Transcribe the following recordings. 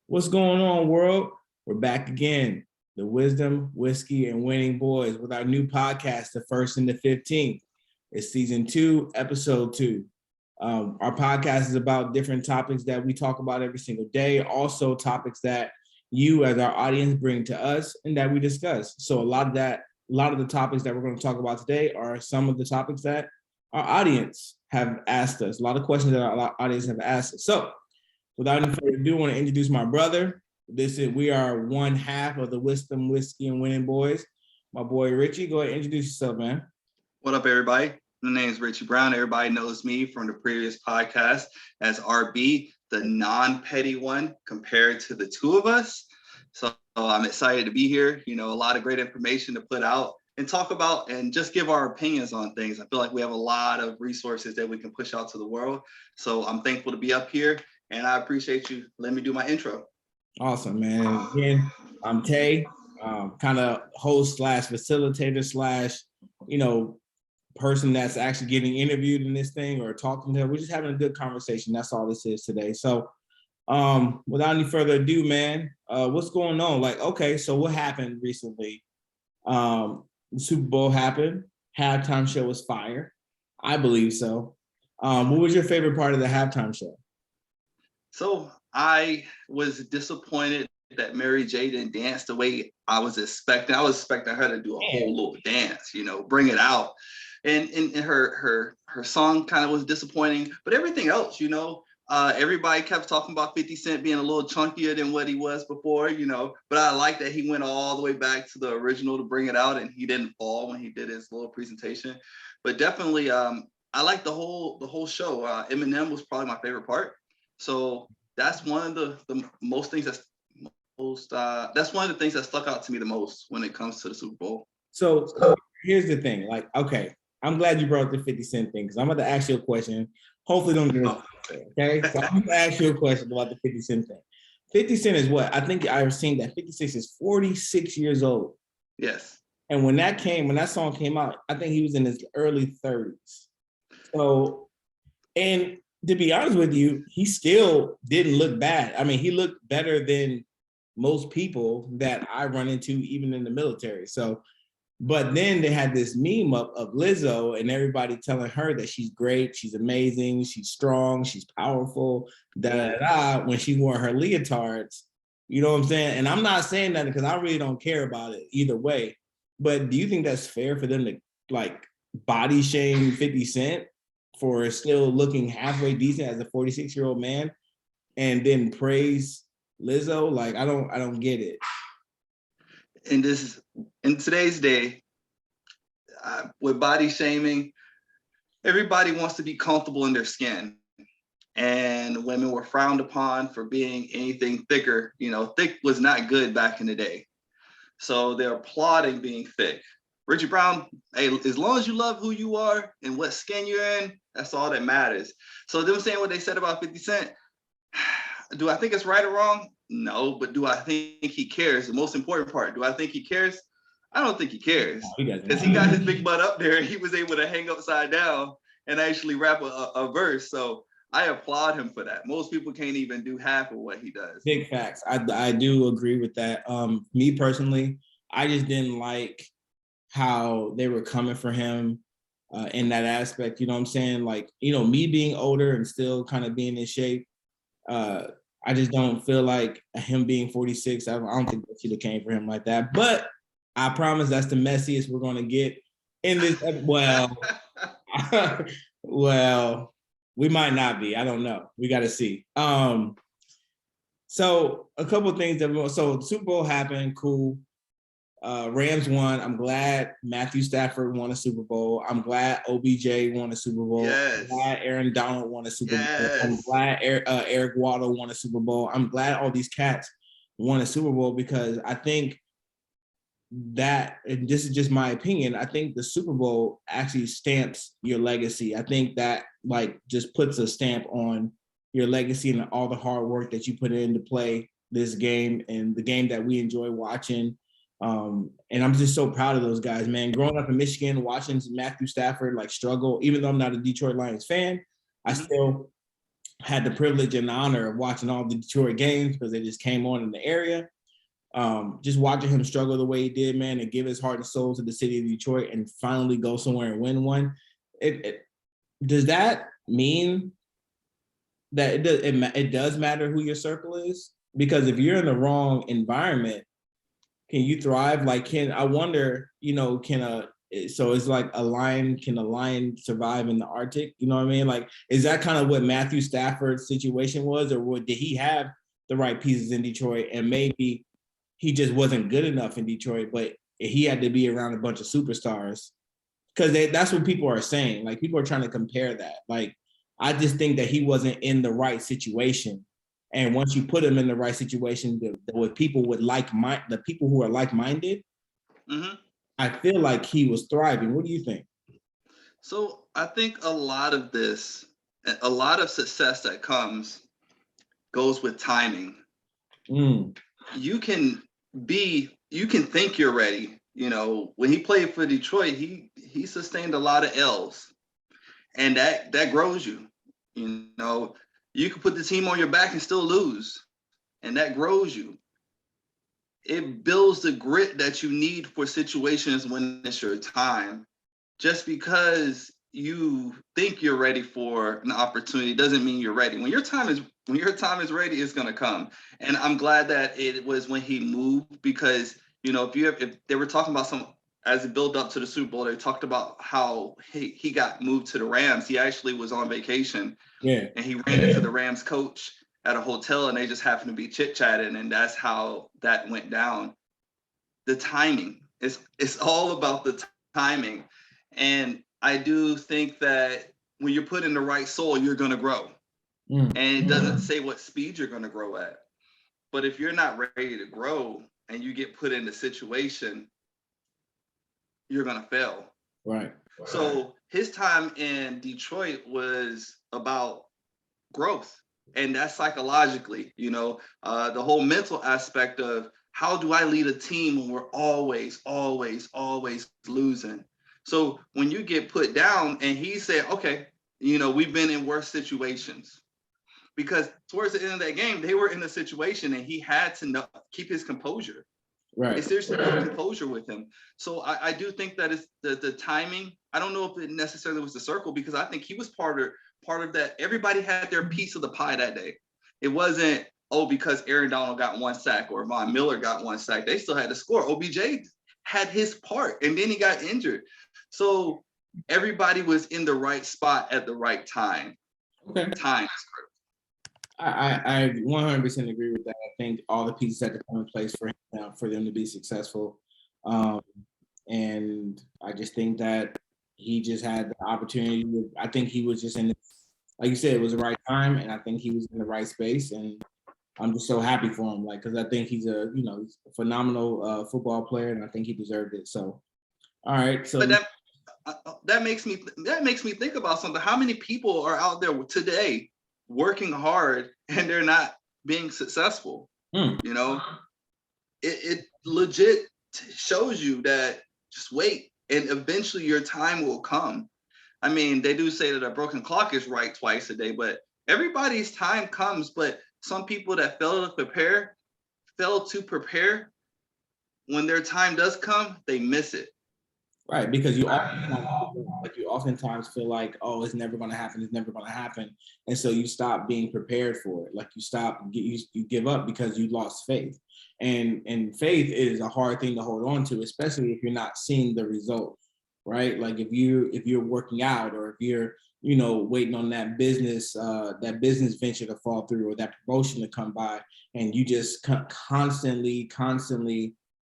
What's going on, world? We're back again. The Wisdom, Whiskey, and Winning Boys with our new podcast, The First and the 15th. It's season 2, episode 2. Our podcast is about different topics that we talk about every single day. Also, topics that you, as our audience, bring to us and that we discuss. So, a lot of the topics that we're going to talk about today are some of the topics that our audience have asked us. A lot of questions that our audience have asked us. So, without any further ado, I want to introduce my brother. We are one half of the Wisdom, Whiskey, and Winning Boys. My boy Richie, go ahead and introduce yourself, man. What up, everybody? My name is Richie Brown. Everybody knows me from the previous podcast as RB, the non-petty one compared to the two of us. So I'm excited to be here. A lot of great information to put out and talk about and just give our opinions on things. I feel like we have a lot of resources that we can push out to the world. So I'm thankful to be up here, and I appreciate you letting me do my intro. Awesome, man. Again, I'm Tay, kind of host / facilitator / person that's actually getting interviewed in this thing or talking to her. We're just having a good conversation. That's all this is today. So without any further ado, man, what's going on? So what happened recently? The Super Bowl happened. Halftime show was fire. I believe so. What was your favorite part of the halftime show? So I was disappointed that Mary J didn't dance the way I was expecting. I was expecting her to do a whole little dance, bring it out. And her song kind of was disappointing, but everything else, everybody kept talking about 50 Cent being a little chunkier than what he was before, but I like that he went all the way back to the original to bring it out, and he didn't fall when he did his little presentation. But definitely, I like the whole show. Eminem was probably my favorite part. So that's one of the most things that's one of the things that stuck out to me the most when it comes to the Super Bowl. So here's the thing. I'm glad you brought up the 50 Cent thing, because I'm about to ask you a question. Hopefully don't get it. Okay? So I'm going to ask you a question about the 50 Cent thing. 50 Cent is what? I think I've seen that 56 is 46 years old. Yes. And when that song came out, I think he was in his early 30s. So, and to be honest with you, he still didn't look bad. I mean, he looked better than most people that I run into, even in the military. So, but then they had this meme up of Lizzo and everybody telling her that she's great, she's amazing, she's strong, she's powerful, when she wore her leotards. You know what I'm saying? And I'm not saying that because I really don't care about it either way. But do you think that's fair for them to body shame 50 Cent for still looking halfway decent as a 46-year-old man, and then praise Lizzo? I don't get it. In today's day, with body shaming, everybody wants to be comfortable in their skin, and women were frowned upon for being anything thicker. Thick was not good back in the day, so they're applauding being thick. Richie Brown, hey, as long as you love who you are and what skin you're in, that's all that matters. So them saying what they said about 50 Cent, do I think it's right or wrong? No, but do I think he cares? The most important part, do I think he cares? I don't think he cares, because he got his big butt up there and he was able to hang upside down and actually rap a verse. So I applaud him for that. Most people can't even do half of what he does. Big facts. I do agree with that. Me personally, I just didn't like how they were coming for him in that aspect. You know what I'm saying? Me being older and still kind of being in shape, I just don't feel like him being 46. I don't think that should have came for him like that. But I promise that's the messiest we're going to get in this. Well, we might not be. I don't know. We got to see. So a couple of things. So Super Bowl happened. Cool. Rams won. I'm glad Matthew Stafford won a Super Bowl. I'm glad OBJ won a Super Bowl. Yes. I'm glad Aaron Donald won a Super Bowl. I'm glad Eric Waddle won a Super Bowl. I'm glad all these cats won a Super Bowl, because I think that, and this is just my opinion, I think the Super Bowl actually stamps your legacy. I think that just puts a stamp on your legacy and all the hard work that you put in to play this game, and the game that we enjoy watching. And I'm just so proud of those guys, man. Growing up in Michigan, watching Matthew Stafford struggle, even though I'm not a Detroit Lions fan, I still had the privilege and honor of watching all the Detroit games because they just came on in the area. Just watching him struggle the way he did, man, and give his heart and soul to the city of Detroit and finally go somewhere and win one. Does that mean that it does matter who your circle is? Because if you're in the wrong environment, can you thrive? Like, I wonder, so it's like can a lion survive in the Arctic? You know what I mean? Like, is that kind of what Matthew Stafford's situation was, or did he have the right pieces in Detroit and maybe he just wasn't good enough in Detroit, but he had to be around a bunch of superstars? Because that's what people are saying. Like, people are trying to compare that. Like, I just think that he wasn't in the right situation. And once you put him in the right situation with people the people who are like-minded, Mm-hmm. I feel like he was thriving. What do you think? So I think a lot of success that goes with timing. You can think you're ready. When he played for Detroit, he sustained a lot of L's, and that grows you. You can put the team on your back and still lose, and that grows you. It builds the grit that you need for situations when it's your time. Just because you think you're ready for an opportunity doesn't mean you're ready. When your time is ready, it's gonna come. And I'm glad that it was when he moved, because if they were talking about as it built up to the Super Bowl, they talked about how he got moved to the Rams. He actually was on vacation, Yeah, and he ran into the Rams coach at a hotel, and they just happened to be chit-chatting, and that's how that went down. The timing, it's all about the timing. And I do think that when you're put in the right soil, you're going to grow. And it doesn't say what speed you're going to grow at. But if you're not ready to grow and you get put in a situation, you're going to fail. right. So his time in Detroit was about growth. And that's psychologically, the whole mental aspect of, how do I lead a team when we're always, always, always losing? So when you get put down, and he said, okay, we've been in worse situations, because towards the end of that game, they were in a situation and he had to keep his composure. Right. It's seriously no composure with him. So I do think that it's the timing. I don't know if it necessarily was the circle, because I think he was part of that. Everybody had their piece of the pie that day. It wasn't, because Aaron Donald got one sack or Von Miller got one sack. They still had to score. OBJ had his part, and then he got injured. So everybody was in the right spot at the right time. Okay. Time. I 100% agree with that. I think all the pieces had to come in place for him, for them to be successful. And I just think that he just had the opportunity. I think he was just like you said, it was the right time, and I think he was in the right space. And I'm just so happy for him, because I think he's a phenomenal football player, and I think he deserved it. So, all right. So but that makes me think about something. How many people are out there today working hard and they're not being successful? It legit shows you that just wait, and eventually your time will come. I mean, they do say that a broken clock is right twice a day, but everybody's time comes. But some people that fail to prepare, when their time does come, they miss it. Right, because you oftentimes feel like, oh, it's never going to happen. It's never going to happen, and so you stop being prepared for it. Like, you give up because you lost faith, and faith is a hard thing to hold on to, especially if you're not seeing the result. Right, like if you're working out, or if you're waiting on that business venture to fall through, or that promotion to come by, and you just constantly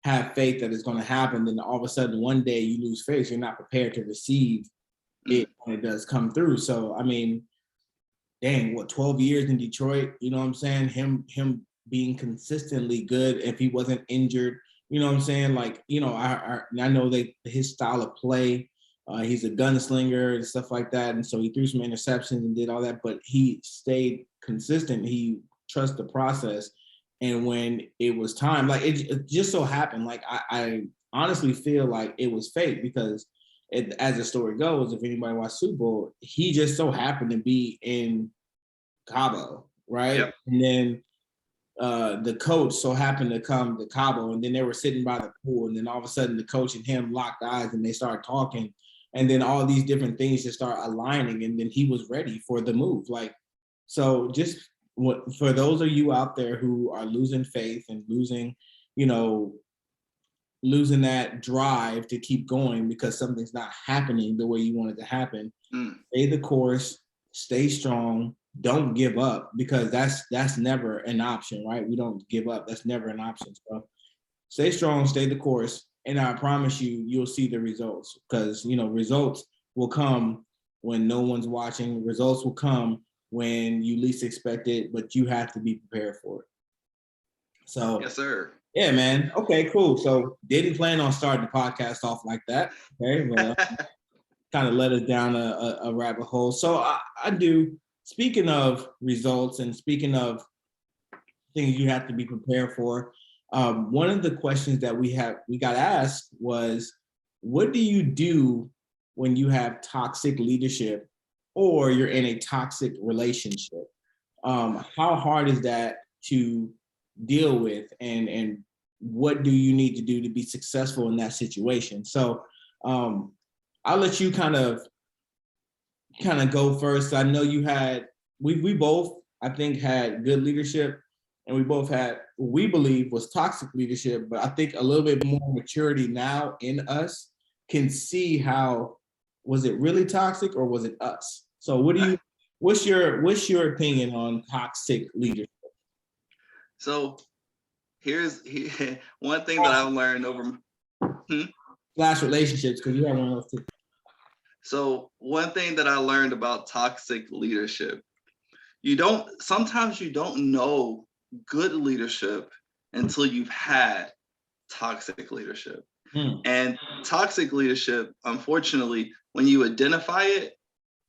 have faith that it's going to happen, then all of a sudden one day you lose faith. You're not prepared to receive it when it does come through. So I mean, dang, 12 years in Detroit, you know what I'm saying? Him being consistently good, if he wasn't injured, you know what I'm saying? Like, I know that his style of play, he's a gunslinger and stuff like that. And so he threw some interceptions and did all that, but he stayed consistent. He trusted the process. And when it was time, like it just so happened, like I honestly feel like it was fate, because as the story goes, if anybody watched Super Bowl, he just so happened to be in Cabo, right? Yep. And then the coach so happened to come to Cabo, and then they were sitting by the pool, and then all of a sudden the coach and him locked eyes and they started talking, and then all these different things just start aligning, and then he was ready for the move. Like, so just what for those of you out there who are losing faith and losing, you know, losing that drive to keep going because something's not happening the way you want it to happen, stay the course, stay strong, don't give up, because that's never an option, right? We don't give up. That's never an option. So stay strong, stay the course, and I promise you, you'll see the results, because results will come when no one's watching. Results will come when you least expect it, but you have to be prepared for it. So yes, sir. Yeah, man. Okay, cool. So didn't plan on starting the podcast off like that. Okay, but kind of led us down a rabbit hole. So I do. Speaking of results and speaking of things you have to be prepared for, one of the questions that we got asked was, what do you do when you have toxic leadership or you're in a toxic relationship? How hard is that to deal with, and what do you need to do to be successful in that situation? So I'll let you kind of go first. I know you had, we both, I think, had good leadership, and we both had what we believe was toxic leadership, but I think a little bit more maturity now in us can see how, was it really toxic or was it us? So what's your opinion on toxic leadership? So here's one thing that I've learned over Last relationships, because you have one of those too. So one thing that I learned about toxic leadership, sometimes you don't know good leadership until you've had toxic leadership. And toxic leadership, unfortunately, when you identify it,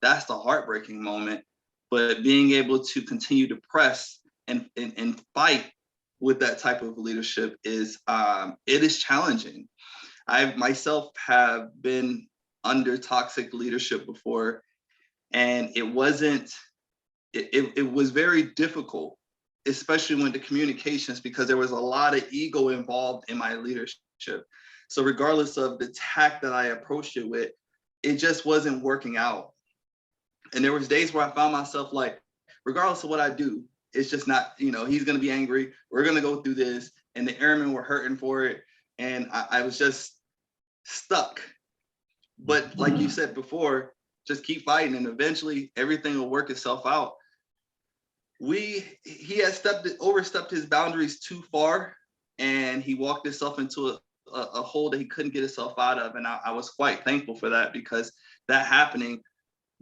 that's the heartbreaking moment. But being able to continue to press and fight with that type of leadership it is challenging. I myself have been under toxic leadership before, and it was very difficult, especially when the communications, because there was a lot of ego involved in my leadership. So regardless of the tact that I approached it with, it just wasn't working out. And there was days where I found myself like, regardless of what I do, it's just not, he's going to be angry. We're going to go through this. And the airmen were hurting for it. And I was just stuck. But like you said before, just keep fighting, and eventually everything will work itself out. He has overstepped his boundaries too far, and he walked himself into a hole that he couldn't get himself out of. And I was quite thankful for that, because that happening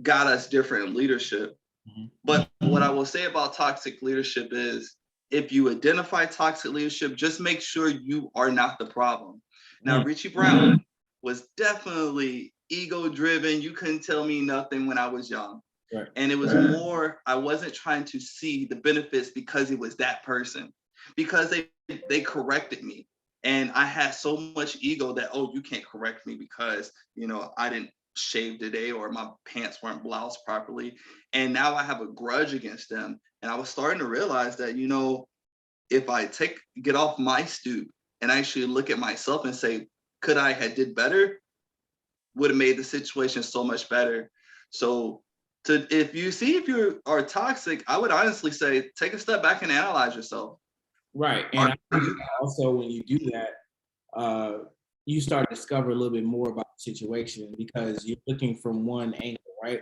got us different leadership. But what I will say about toxic leadership is, if you identify toxic leadership, just make sure you are not the problem. Now, Richie Brown was definitely ego driven. You couldn't tell me nothing when I was young. Right. And it was more, I wasn't trying to see the benefits because it was that person, because they corrected me. And I had so much ego that, oh, you can't correct me because, I didn't shave today, or my pants weren't bloused properly. And now I have a grudge against them. And I was starting to realize that, if I get off my stoop and actually look at myself and say, could I have did better, would have made the situation so much better. So if you are toxic, I would honestly say, take a step back and analyze yourself. Right. And I think also when you do that, you start to discover a little bit more about the situation, because you're looking from one angle, right?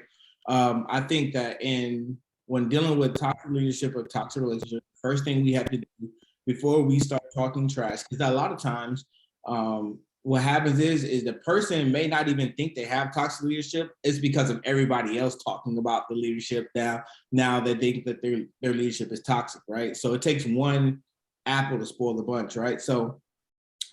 I think that when dealing with toxic leadership or toxic relationship, first thing we have to do before we start talking trash, because a lot of times what happens is the person may not even think they have toxic leadership. It's because of everybody else talking about the leadership now that they think that their leadership is toxic, right? So it takes one apple to spoil the bunch, right? So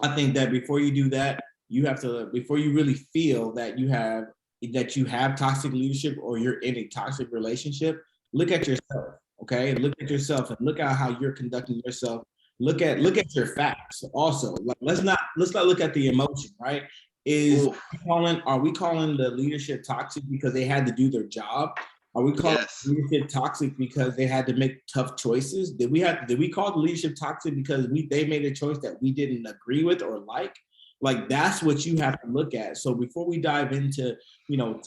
I think that before you do that, you have to, before you really feel that you have toxic leadership or you're in a toxic relationship, look at yourself, okay? Look at yourself and look at how you're conducting yourself. Look at your facts also. Like, let's not look at the emotion, right? Are we calling the leadership toxic because they had to do their job? Are we calling Yes. leadership toxic because they had to make tough choices? Did we call the leadership toxic because they made a choice that we didn't agree with or like? Like, that's what you have to look at. So before we dive into,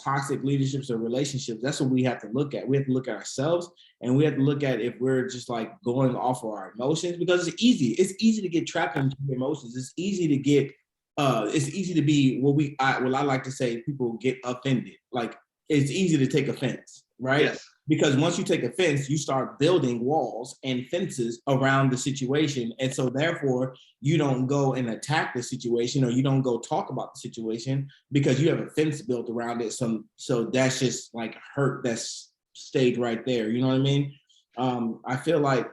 toxic leaderships or relationships, that's what we have to look at. We have to look at ourselves, and we have to look at if we're just like going off of our emotions, because it's easy. It's easy to get trapped into emotions. It's easy to get it's easy to be I like to say, people get offended. Like, it's easy to take offense, right? Yes. Because once you take offense, you start building walls and fences around the situation. And so therefore, you don't go and attack the situation, or you don't go talk about the situation, because you have a fence built around it. So that's just like hurt that's stayed right there. You know what I mean? I feel like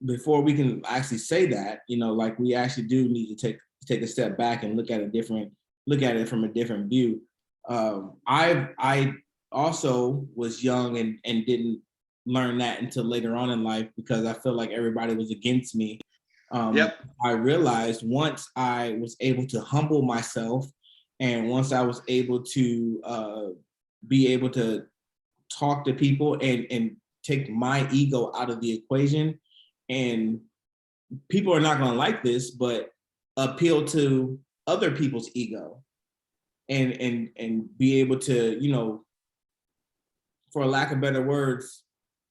before we can actually say that, like, we actually do need to take a step back and look at it from a different view. I also was young and didn't learn that until later on in life, because I feel like everybody was against me. Yep. I realized once I was able to humble myself, and once I was able to be able to talk to people and take my ego out of the equation, and people are not going to like this, but appeal to other people's ego, and be able to, for lack of better words,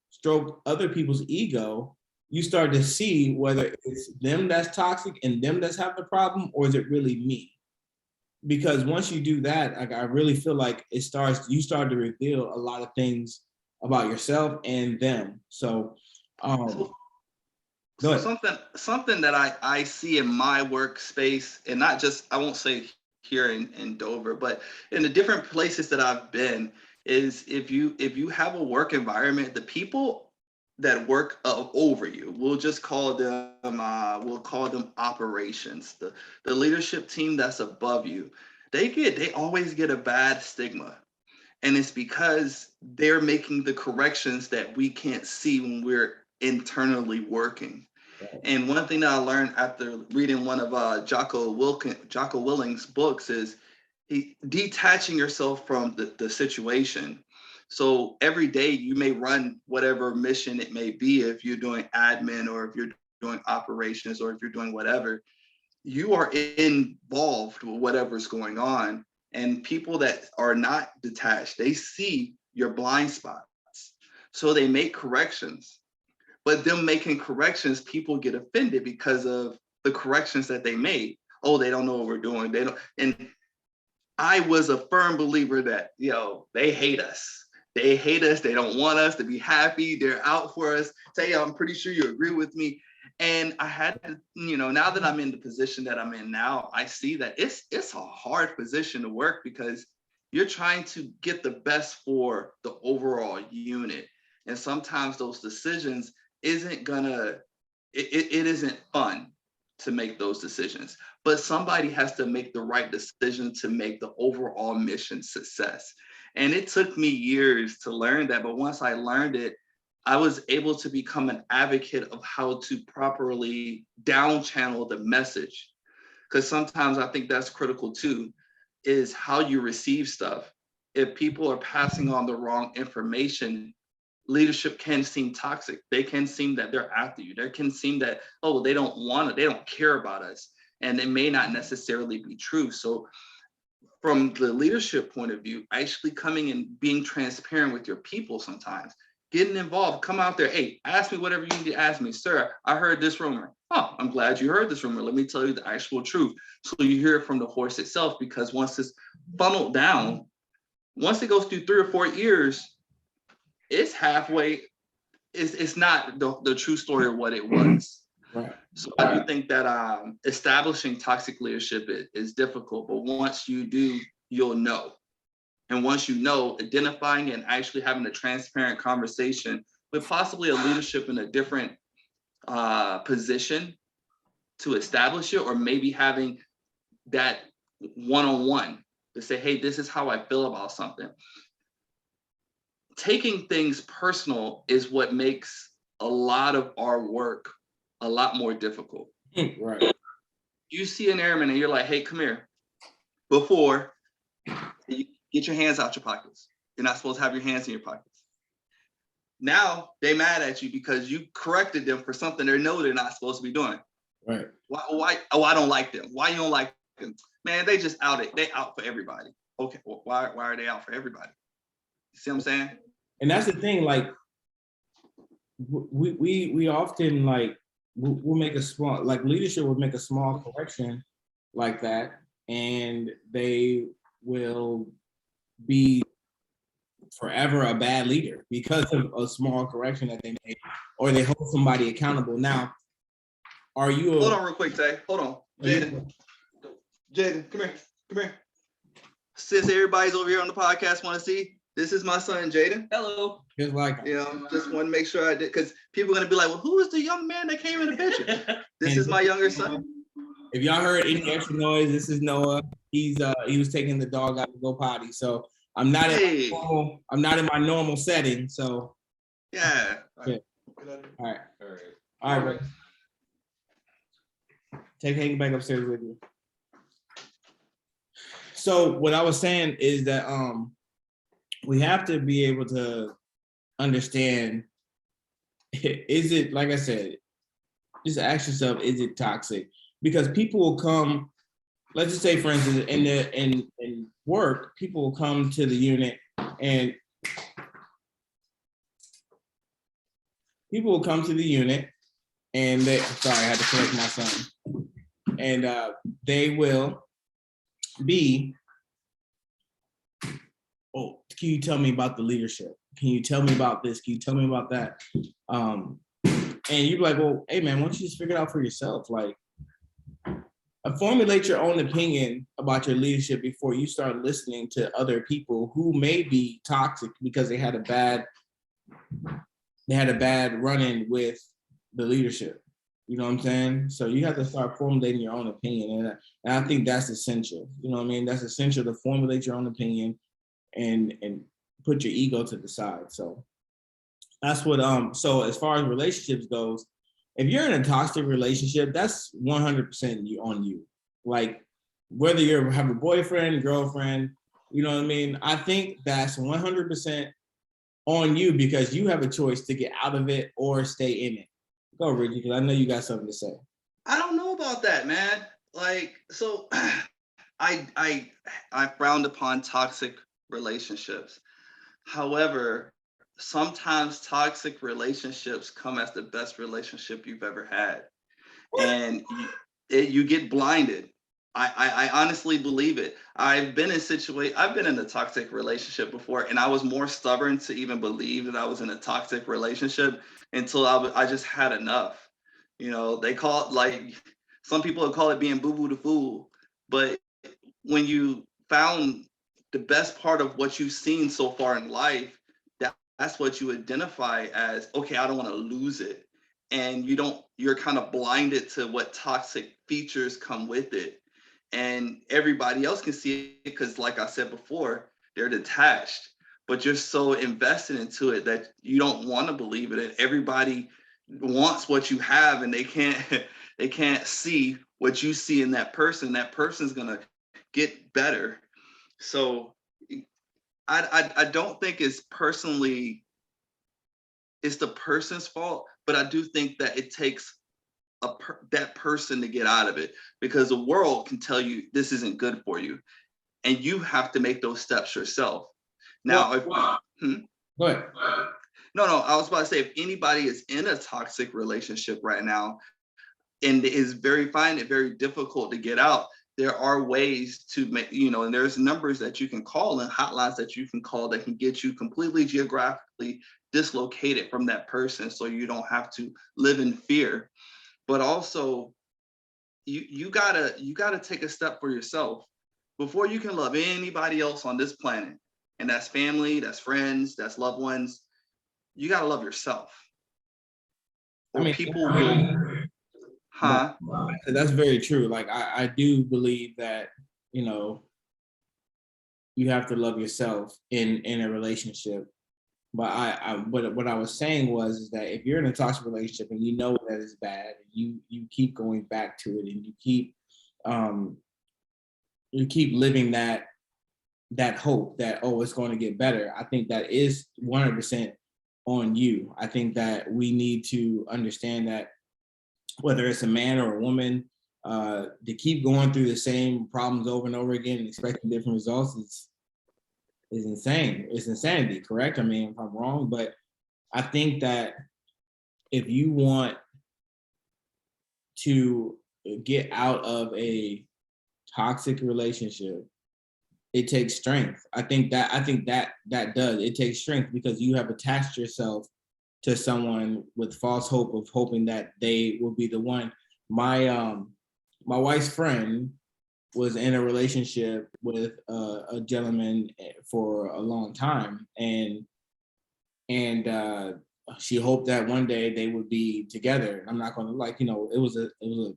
stroke other people's ego. You start to see whether it's them that's toxic and them that's have the problem, or is it really me? Because once you do that, like, I really feel like you start to reveal a lot of things about yourself and them. So, So, go so ahead. something that I see in my workspace, and not just, I won't say here in Dover, but in the different places that I've been, is if you have a work environment, the people that work over you, we'll call them operations. The leadership team that's above you, they always get a bad stigma. And it's because they're making the corrections that we can't see when we're internally working. And one thing that I learned after reading one of Jocko Willing's books is detaching yourself from the situation. So every day you may run whatever mission it may be, if you're doing admin, or if you're doing operations, or if you're doing whatever, you are involved with whatever's going on. And people that are not detached, they see your blind spots. So they make corrections. But them making corrections, people get offended because of the corrections that they made. Oh, they don't know what we're doing. They don't. And I was a firm believer that, they hate us. They hate us. They don't want us to be happy. They're out for us. Say, I'm pretty sure you agree with me. And I had to, now that I'm in the position that I'm in now, I see that it's a hard position to work, because you're trying to get the best for the overall unit. And sometimes those decisions it isn't fun to make those decisions, but somebody has to make the right decision to make the overall mission success. And it took me years to learn that, but once I learned it, I was able to become an advocate of how to properly down channel the message. Because sometimes I think that's critical too, is how you receive stuff. If people are passing on the wrong information, leadership can seem toxic. They can seem that they're after you. They can seem that, oh, they don't want it. They don't care about us. And it may not necessarily be true. So from the leadership point of view, actually coming and being transparent with your people sometimes, getting involved, come out there. Hey, ask me whatever you need to ask me. Sir, I heard this rumor. Oh, I'm glad you heard this rumor. Let me tell you the actual truth. So you hear it from the horse itself, because once it's funneled down, once it goes through 3 or 4 ears, it's halfway. It's not the true story of what it was. Right. So I do think that establishing toxic leadership is difficult, but once you do, you'll know. And once you know, identifying and actually having a transparent conversation with possibly a leadership in a different position to establish it, or maybe having that one-on-one to say, hey, this is how I feel about something. Taking things personal is what makes a lot of our work a lot more difficult. Right. You see an airman and you're like, hey, come here. Before, you get your hands out your pockets. You're not supposed to have your hands in your pockets. Now they mad at you because you corrected them for something they know they're not supposed to be doing. Right. Why? Oh, I don't like them. Why you don't like them? Man, they just out it. They out for everybody. Okay, well, why are they out for everybody? You see what I'm saying? And that's the thing, like we often like we'll make a small, like leadership will make a small correction like that, and they will be forever a bad leader because of a small correction that they made, or they hold somebody accountable. Now, are you hold on real quick, Tay? Hold on. Jaden, come here. Since everybody's over here on the podcast want to see, this is my son, Jaden. Hello. Just like, Just want to make sure I did, because people are going to be like, well, who is the young man that came in the picture? This is my younger son. If y'all heard any extra noise, this is Noah. He was taking the dog out to go potty. So I'm not I'm not in my normal setting. So yeah. All right. Take Hank back upstairs with you. So what I was saying is that we have to be able to understand, is it, like I said, just ask yourself, is it toxic? Because people will come, let's just say, for instance, in work, people will come to the unit and they, sorry, I had to correct my son. And they will be, oh, can you tell me about the leadership? Can you tell me about this? Can you tell me about that? And you'd be like, well, hey man, why don't you just figure it out for yourself? Like, formulate your own opinion about your leadership before you start listening to other people who may be toxic because they had a bad run-in with the leadership. You know what I'm saying? So you have to start formulating your own opinion. And I think that's essential. You know what I mean? That's essential to formulate your own opinion and put your ego to the side. So that's what, so as far as relationships goes, if you're in a toxic relationship, that's 100% on you. Like, whether you have a boyfriend, girlfriend, you know what I mean? I think that's 100% on you because you have a choice to get out of it or stay in it. Go, Reggie, because I know you got something to say. I don't know about that, man. Like, so I frowned upon toxic relationships. However, sometimes toxic relationships come as the best relationship you've ever had. And you get blinded. I honestly believe it. I've been in a toxic relationship before, and I was more stubborn to even believe that I was in a toxic relationship until I just had enough. You know, they call it, like, some people would call it being boo-boo the fool. But when you found the best part of what you've seen so far in life, that's what you identify as, okay, I don't want to lose it. And you're kind of blinded to what toxic features come with it. And everybody else can see it because, like I said before, they're detached, but you're so invested into it that you don't want to believe it. And everybody wants what you have, and they can't see what you see in that person. That person's gonna get better. So I don't think it's the person's fault, but I do think that it takes that person to get out of it, because the world can tell you this isn't good for you, and you have to make those steps yourself. Now, Go ahead. No, I was about to say, if anybody is in a toxic relationship right now and find it very difficult to get out, there are ways to make, and there's numbers that you can call and hotlines that you can call that can get you completely geographically dislocated from that person, so you don't have to live in fear. But also, you gotta take a step for yourself before you can love anybody else on this planet. And that's family, that's friends, that's loved ones. You gotta love yourself. Or people will, That's very true. Like, I do believe that, you have to love yourself in a relationship. But but what I was saying is that if you're in a toxic relationship and you know that it's bad, you keep going back to it, and you keep living that that hope that, oh, it's going to get better. I think that is 100% on you. I think that we need to understand that whether it's a man or a woman, to keep going through the same problems over and over again and expecting different results is insane. It's insanity, correct? I mean, if I'm wrong, but I think that if you want to get out of a toxic relationship, it takes strength. I think that does. It takes strength because you have attached yourself to someone with false hope of hoping that they will be the one. My wife's friend was in a relationship with a gentleman for a long time, and she hoped that one day they would be together. I'm not going to it was a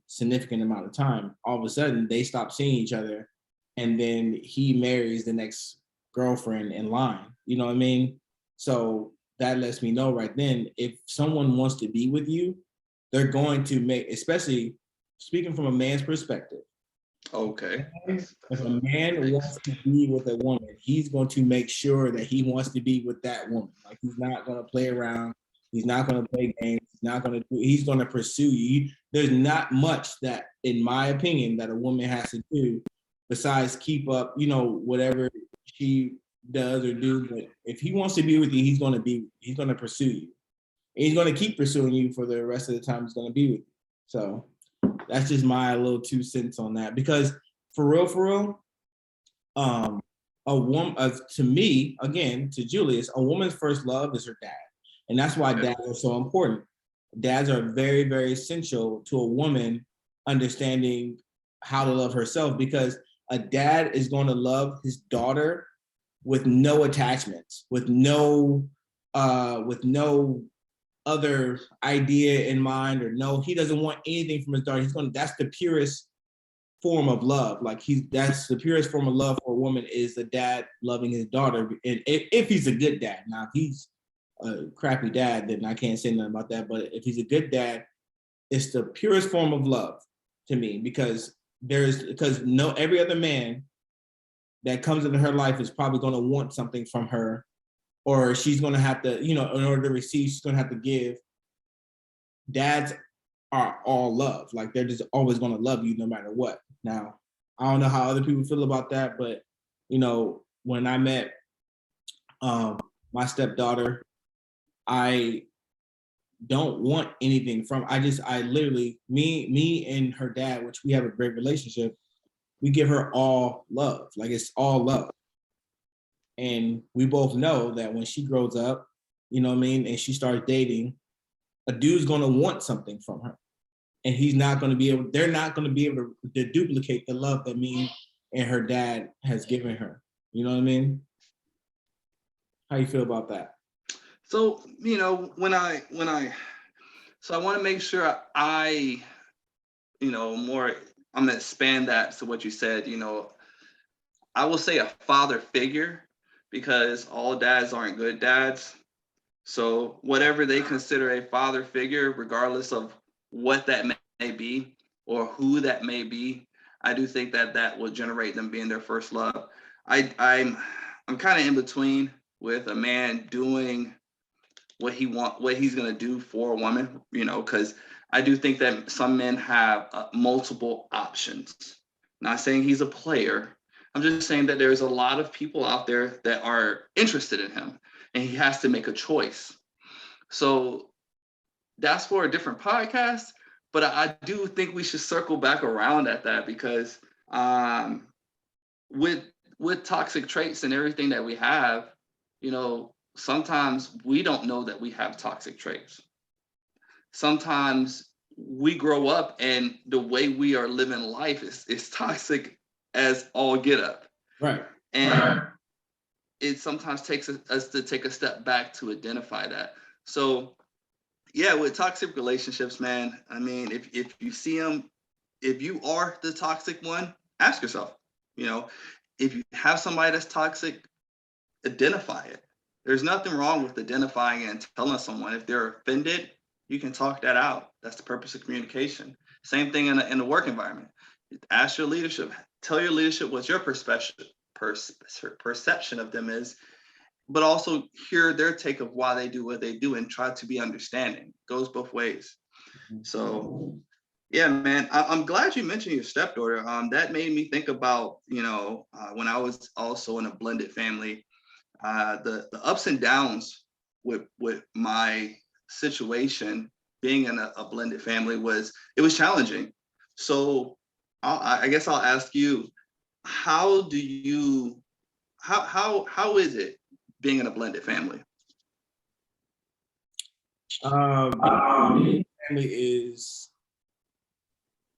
significant amount of time. All of a sudden, they stopped seeing each other, and then he marries the next girlfriend in line. You know what I mean? So that lets me know right then, if someone wants to be with you, they're going to make, especially speaking from a man's perspective. Okay. If a man wants to be with a woman, he's going to make sure that he wants to be with that woman. Like, he's not going to play around. He's not going to play games. He's going to pursue you. There's not much that, in my opinion, that a woman has to do besides keep up, whatever she does or do. But if he wants to be with you, he's going to pursue you. And he's going to keep pursuing you for the rest of the time he's going to be with you. So that's just my little 2 cents on that. Because for real, a woman, to me, again, to Julius, a woman's first love is her dad. And that's why dads are so important. Dads are very, very essential to a woman understanding how to love herself, because a dad is going to love his daughter with no attachments, with no other idea in mind, or no, he doesn't want anything from his daughter. That's the purest form of love. That's the purest form of love for a woman, is the dad loving his daughter. And if he's a good dad. Now, if he's a crappy dad, then I can't say nothing about that. But if he's a good dad, it's the purest form of love to me, because every other man that comes into her life is probably going to want something from her, or she's going to have to, in order to receive, she's going to have to give. Dads are all love. Like, they're just always going to love you no matter what. Now, I don't know how other people feel about that, but, when I met my stepdaughter, I don't want anything from, I literally, me and her dad, which we have a great relationship, we give her all love. Like, it's all love. And we both know that when she grows up, and she starts dating, a dude's going to want something from her. And they're not going to be able to duplicate the love that me and her dad has given her. You know what I mean? How you feel about that? So, so I want to make sure I'm going to expand that to what you said. I will say a father figure, because all dads aren't good dads. So whatever they consider a father figure, regardless of what that may be or who that may be, I do think that will generate them being their first love. I'm kind of in between with a man doing what he's going to do for a woman, because I do think that some men have multiple options. Not saying he's a player. I'm just saying that there's a lot of people out there that are interested in him, and he has to make a choice. So that's for a different podcast, but I do think we should circle back around at that, because with toxic traits and everything that we have, sometimes we don't know that we have toxic traits. Sometimes we grow up and the way we are living life is toxic as all get up. Right. And it sometimes takes us to take a step back to identify that. So yeah, with toxic relationships, man, I mean, if you see them, if you are the toxic one, ask yourself, if you have somebody that's toxic, identify it. There's nothing wrong with identifying and telling someone. If they're offended, you can talk that out. That's the purpose of communication. Same thing in the work environment. Ask your leadership. Tell your leadership what's your perspective perception of them is, but also hear their take of why they do what they do and try to be understanding. Goes both ways. So yeah, man, I'm glad you mentioned your stepdaughter. That made me think about, when I was also in a blended family, the ups and downs with my situation being in a blended family was challenging. So I guess I'll ask you, how do you how is it being in a blended family? Being family is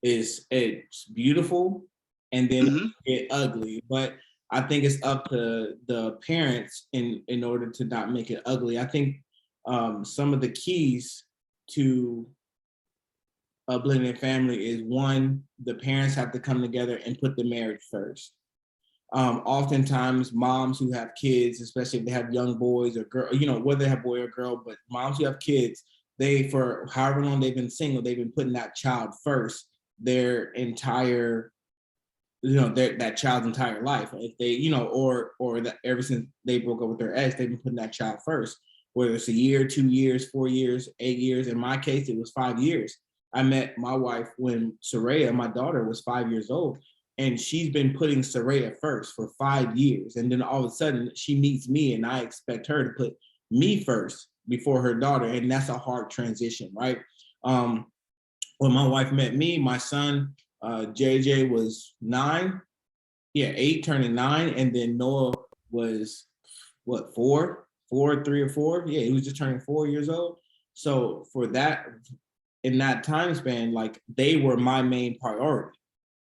it's beautiful, and then Mm-hmm. it ugly. But I think it's up to the parents in order to not make it ugly. I think some of the keys to a blended family is, one, the parents have to come together and put the marriage first. Oftentimes moms who have kids, especially if they have young boys or girl, whether they have boy or girl, but moms who have kids, they, for however long they've been single, they've been putting that child first their entire, that child's entire life. If they, or that ever since they broke up with their ex, they've been putting that child first, whether it's a year, 2 years, 4 years, 8 years. In my case, it was 5 years. I met my wife when Soraya, my daughter, was 5 years old, and she's been putting Soraya first for 5 years. And then all of a sudden she meets me, and I expect her to put me first before her daughter. And that's a hard transition, right? When my wife met me, my son, JJ, was 9. Yeah, 8 turning 9. And then Noah was, what, 4, 3 or 4? Yeah, he was just turning 4 years old. So for that, in that time span, like, they were my main priority.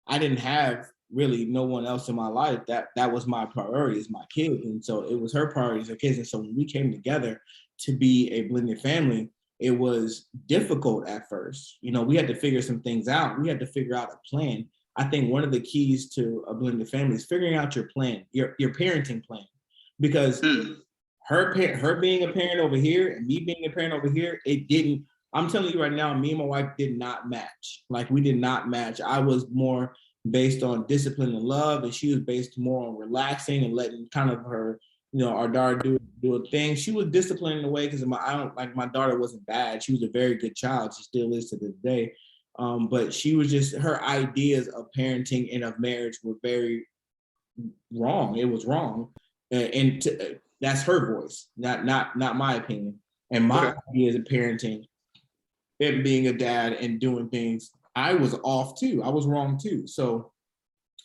I didn't have really no one else in my life that was my priority, is my kids. And so it was her priorities, her kids. And so when we came together to be a blended family, it was difficult at first. We had to figure some things out. We had to figure out a plan. I think one of the keys to a blended family is figuring out your plan, your parenting plan, because her being a parent over here and me being a parent over here, it didn't. I'm telling you right now, me and my wife did not match. Like, we did not match. I was more based on discipline and love, and she was based more on relaxing and letting kind of her, our daughter do a thing. She was disciplined in a way because my daughter wasn't bad. She was a very good child. She still is to this day. But she was just, her ideas of parenting and of marriage were very wrong. It was wrong, that's her voice, not my opinion. And my ideas of parenting and being a dad and doing things, I was off too. I was wrong too. So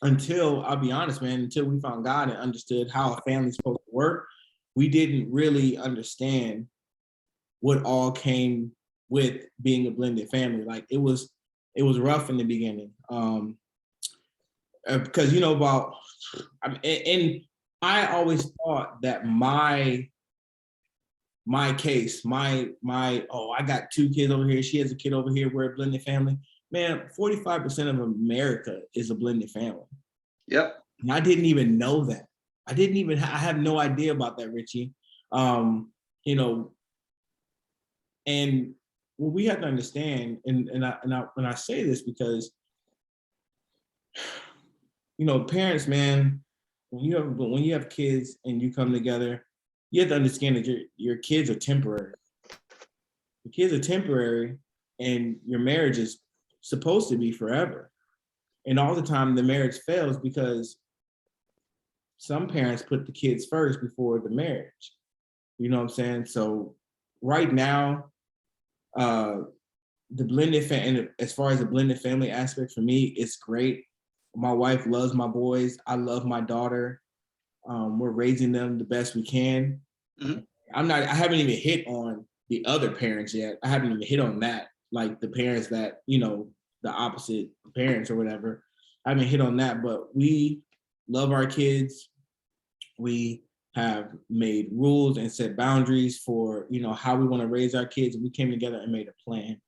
I'll be honest, man, until we found God and understood how a family's supposed to work, we didn't really understand what all came with being a blended family. Like, it was rough in the beginning. Because and I always thought that my case, I got 2 kids over here, she has a kid over here, we're a blended family. Man, 45% of America is a blended family. Yep. And I didn't even know that. I have no idea about that, Richie. And what we have to understand, and I say this because, parents, man, when you have kids and you come together, you have to understand that your kids are temporary. The kids are temporary, and your marriage is supposed to be forever. And all the time the marriage fails because some parents put the kids first before the marriage. You know what I'm saying? So right now, the blended family, as far as the blended family aspect, for me, it's great. My wife loves my boys. I love my daughter. We're raising them the best we can. Mm-hmm. I haven't even hit on the other parents yet. I haven't even hit on that, like the parents that, the opposite parents or whatever. I haven't hit on that, but we love our kids. We have made rules and set boundaries for, how we want to raise our kids. We came together and made a plan.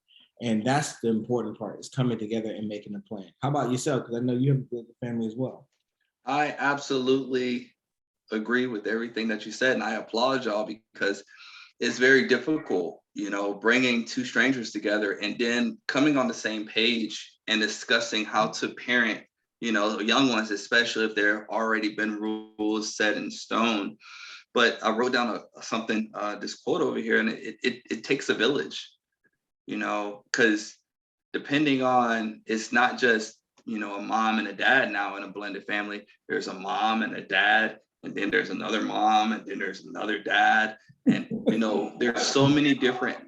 And that's the important part, is coming together and making a plan. How about yourself? Because I know you have a good family as well. I absolutely agree with everything that you said, and I applaud y'all, because it's very difficult, bringing 2 strangers together and then coming on the same page and discussing how to parent, young ones, especially if there already been rules set in stone. But I wrote down something, this quote over here, and it takes a village, because depending on, it's not just, a mom and a dad now in a blended family. There's a mom and a dad, and then there's another mom, and then there's another dad. And, there's so many different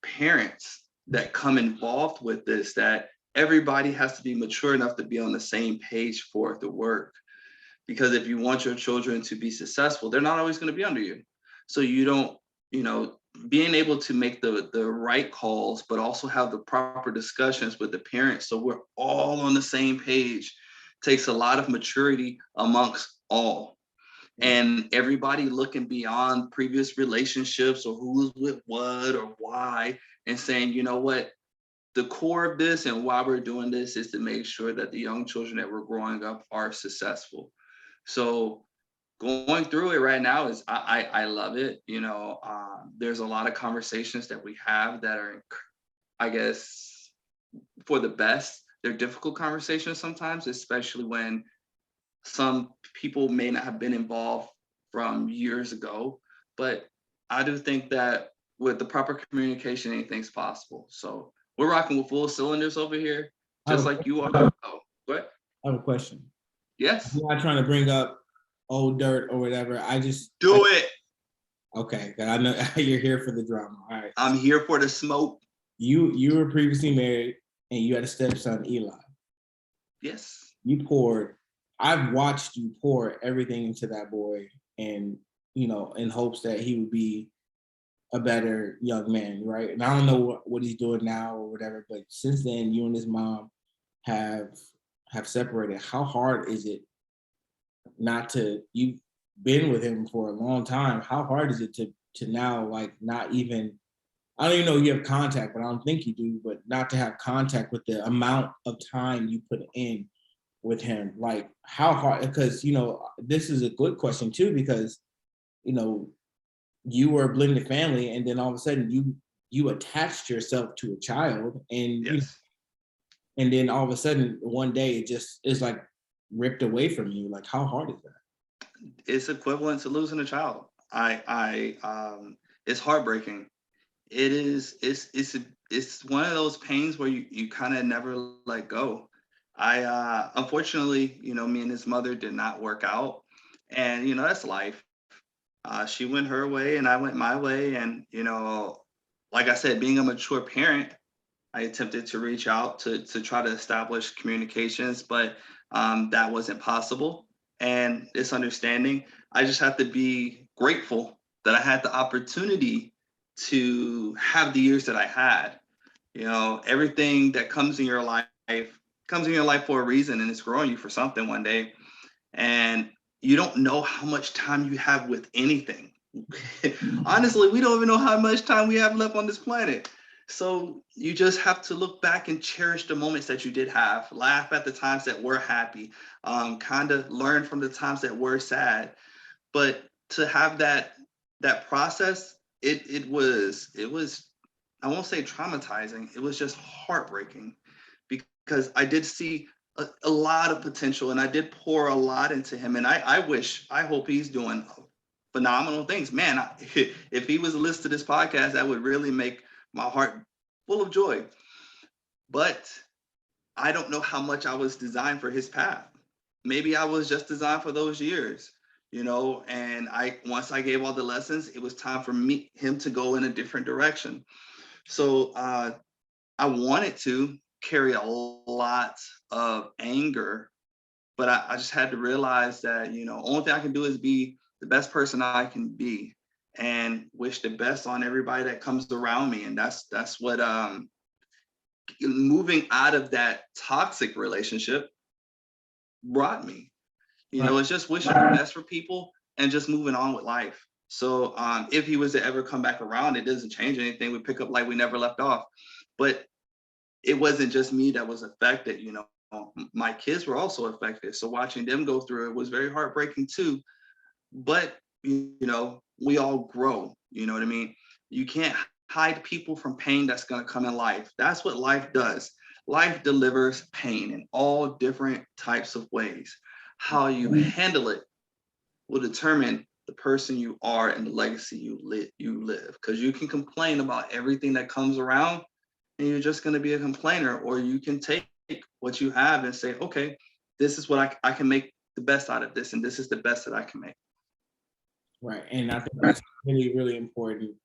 parents that come involved with this, that everybody has to be mature enough to be on the same page for it to work. Because if you want your children to be successful, they're not always going to be under you. So you don't, being able to make the right calls, but also have the proper discussions with the parents, so we're all on the same page, takes a lot of maturity amongst all. And everybody looking beyond previous relationships or who's with what or why, and saying, you know what, the core of this and why we're doing this is to make sure that the young children that we're growing up are successful. So going through it right now is, I love it. There's a lot of conversations that we have that are, I guess, for the best. They're difficult conversations sometimes, especially when some people may not have been involved from years ago. But I do think that with the proper communication, anything's possible. So we're rocking with full cylinders over here, just like you are. Oh, what? I have a question. Yes. I'm not trying to bring up old dirt or whatever. Do it. Okay, I know you're here for the drama. All right. I'm here for the smoke. You were previously married and you had a stepson, Eli. Yes. I've watched you pour everything into that boy, and in hopes that he would be a better young man, right? And I don't know what he's doing now or whatever, but since then, you and his mom have separated. How hard is it you've been with him for a long time? How hard is it to now, like, not even, I don't even know if you have contact, but I don't think you do, but not to have contact with the amount of time you put in with him? Like, how hard? Because this is a good question too, because you were a blended family, and then all of a sudden you attached yourself to a child, and Yes. and then all of a sudden one day it just is like ripped away from you. Like, how hard is that? It's equivalent to losing a child. It's heartbreaking. It is. It's one of those pains where you kind of never let go. Unfortunately, me and his mother did not work out, and that's life. She went her way and I went my way, and like I said, being a mature parent, I attempted to reach out to try to establish communications, but that wasn't possible. And it's understanding. I just have to be grateful that I had the opportunity to have the years that I had. Everything that comes in your life for a reason, and it's growing you for something one day. And you don't know how much time you have with anything. Honestly, we don't even know how much time we have left on this planet. So you just have to look back and cherish the moments that you did have, laugh at the times that were happy, kind of learn from the times that were sad. But to have that process, it was, I won't say traumatizing, it was just heartbreaking, because I did see a lot of potential, and I did pour a lot into him. And I hope he's doing phenomenal things. Man, if he was a list to this podcast, that would really make my heart full of joy. But I don't know how much I was designed for his path. Maybe I was just designed for those years, and once I gave all the lessons, it was time for him to go in a different direction. So I wanted to carry a lot of anger, but I just had to realize that, only thing I can do is be the best person I can be, and wish the best on everybody that comes around me. And that's what moving out of that toxic relationship brought me. It's just wishing the best for people and just moving on with life. So if he was to ever come back around, it doesn't change anything. We pick up like we never left off. But it wasn't just me that was affected. My kids were also affected. So watching them go through it was very heartbreaking too. But we all grow. You know what I mean? You can't hide people from pain that's going to come in life. That's what life does. life delivers pain in all different types of ways. How you handle it will determine the person you are and the legacy you live. Because you can complain about everything that comes around, and you're just going to be a complainer, or you can take what you have and say, okay, this is what I can make the best out of this, and this is the best that I can make. Right. And I think that's really, really important,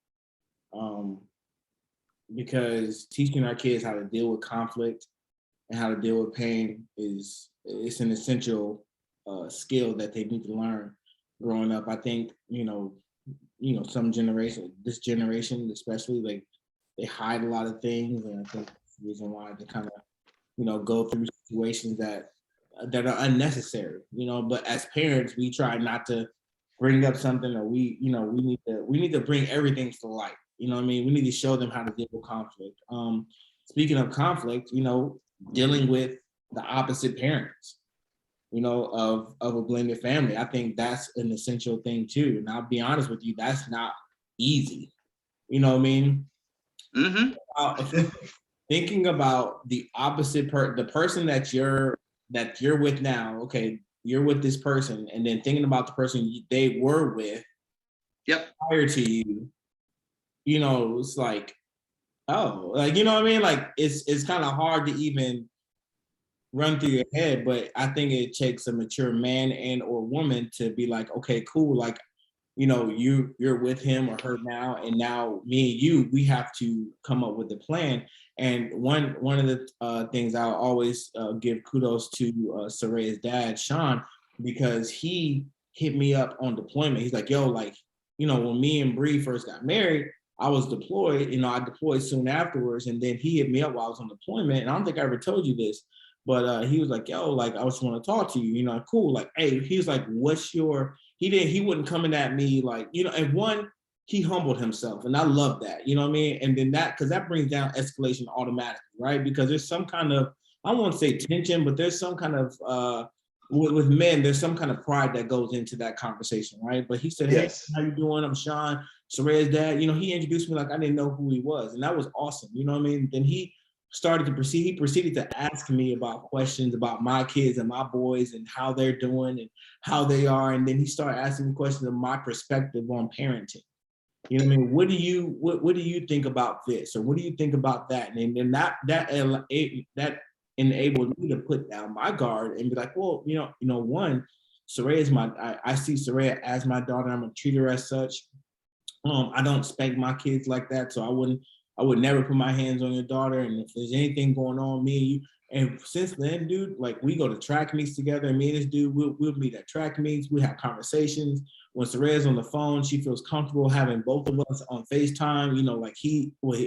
because teaching our kids how to deal with conflict and how to deal with pain it's an essential skill that they need to learn growing up. I think, this generation especially, like, they hide a lot of things, and I think that's the reason why they kind of, go through situations that are unnecessary. But as parents, we try not to bring up something, or we need to bring everything to light. You know what I mean? We need to show them how to deal with conflict. Speaking of conflict, dealing with the opposite parents, of a blended family. I think that's an essential thing too. And I'll be honest with you, that's not easy. You know what I mean? Mm-hmm. Thinking about the opposite the person that you're with now. Okay, you're with this person, and then thinking about the person they were with prior to you. It's like, oh, like, you know what I mean? Like, it's kind of hard to even run through your head, but I think it takes a mature man and or woman to be like, okay, cool, like, you're with him or her now, and now me and you, we have to come up with a plan. And one of the things I'll always give kudos to Saraya's dad, Sean, because he hit me up on deployment. He's like, yo, like, when me and Bree first got married, I was deployed. I deployed soon afterwards, and then he hit me up while I was on deployment. And I don't think I ever told you this, but he was like, yo, like, I just want to talk to you, cool. Like, hey, he's like, he wasn't coming at me like, and one, he humbled himself. And I love that, you know what I mean? And then because that brings down escalation automatically, right? Because there's some kind of, I won't say tension, but there's some kind of, with men, there's some kind of pride that goes into that conversation, right? But he said, hey, how you doing? I'm Sean, Saraya's dad. He introduced me like I didn't know who he was. And that was awesome, you know what I mean? Then he proceeded to ask me about questions about my kids and my boys and how they're doing and how they are. And then he started asking me questions of my perspective on parenting. You know what I mean? What do you think about this? Or what do you think about that? And then that enabled me to put down my guard and be like, well, one, Saraya is I see Saraya as my daughter. I'm gonna treat her as such. I don't spank my kids like that, so I would never put my hands on your daughter. And if there's anything going on, me and you. And since then, dude, like, we go to track meets together, and me and this dude, we'll meet at track meets. We have conversations. When Saraya's on the phone, she feels comfortable having both of us on FaceTime. Like,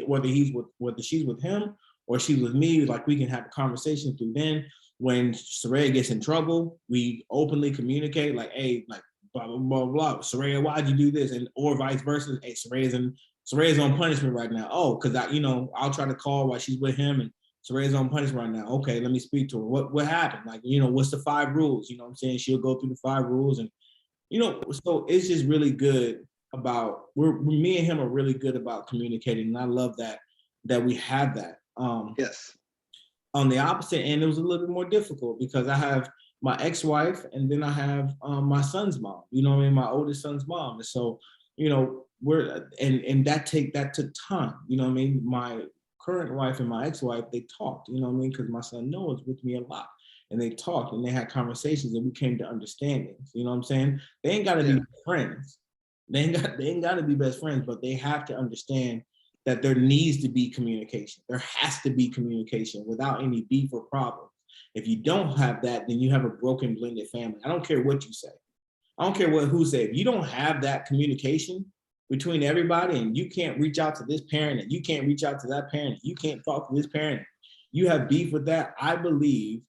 whether she's with him or she's with me, like, we can have a conversation through then. When Saraya gets in trouble, we openly communicate, like, hey, like, blah, blah, blah, blah. Saraya, why'd you do this? And or vice versa. Hey, Saraya's on punishment right now. Oh, because I'll try to call while she's with him, and Saraya's on punishment right now. Okay, let me speak to her. What happened? Like, what's the 5 rules? You know what I'm saying? She'll go through the 5 rules, and so it's just really good about me and him are really good about communicating, and I love that we have that. Yes. On the opposite end, it was a little bit more difficult because I have my ex-wife, and then I have my son's mom. You know what I mean? My oldest son's mom, and so that took time. You know what I mean? My current wife and my ex-wife, they talked. You know what I mean? Because my son Noah's with me a lot, and they talked and they had conversations, and we came to understandings. You know what I'm saying? They ain't got to be friends. They ain't got to be best friends, but they have to understand that there needs to be communication. There has to be communication without any beef or problems. If you don't have that, then you have a broken blended family. I don't care what you say. I don't care who say. If you don't have that communication between everybody, and you can't reach out to this parent, and you can't reach out to that parent, you can't talk to this parent, you have beef with that. I believe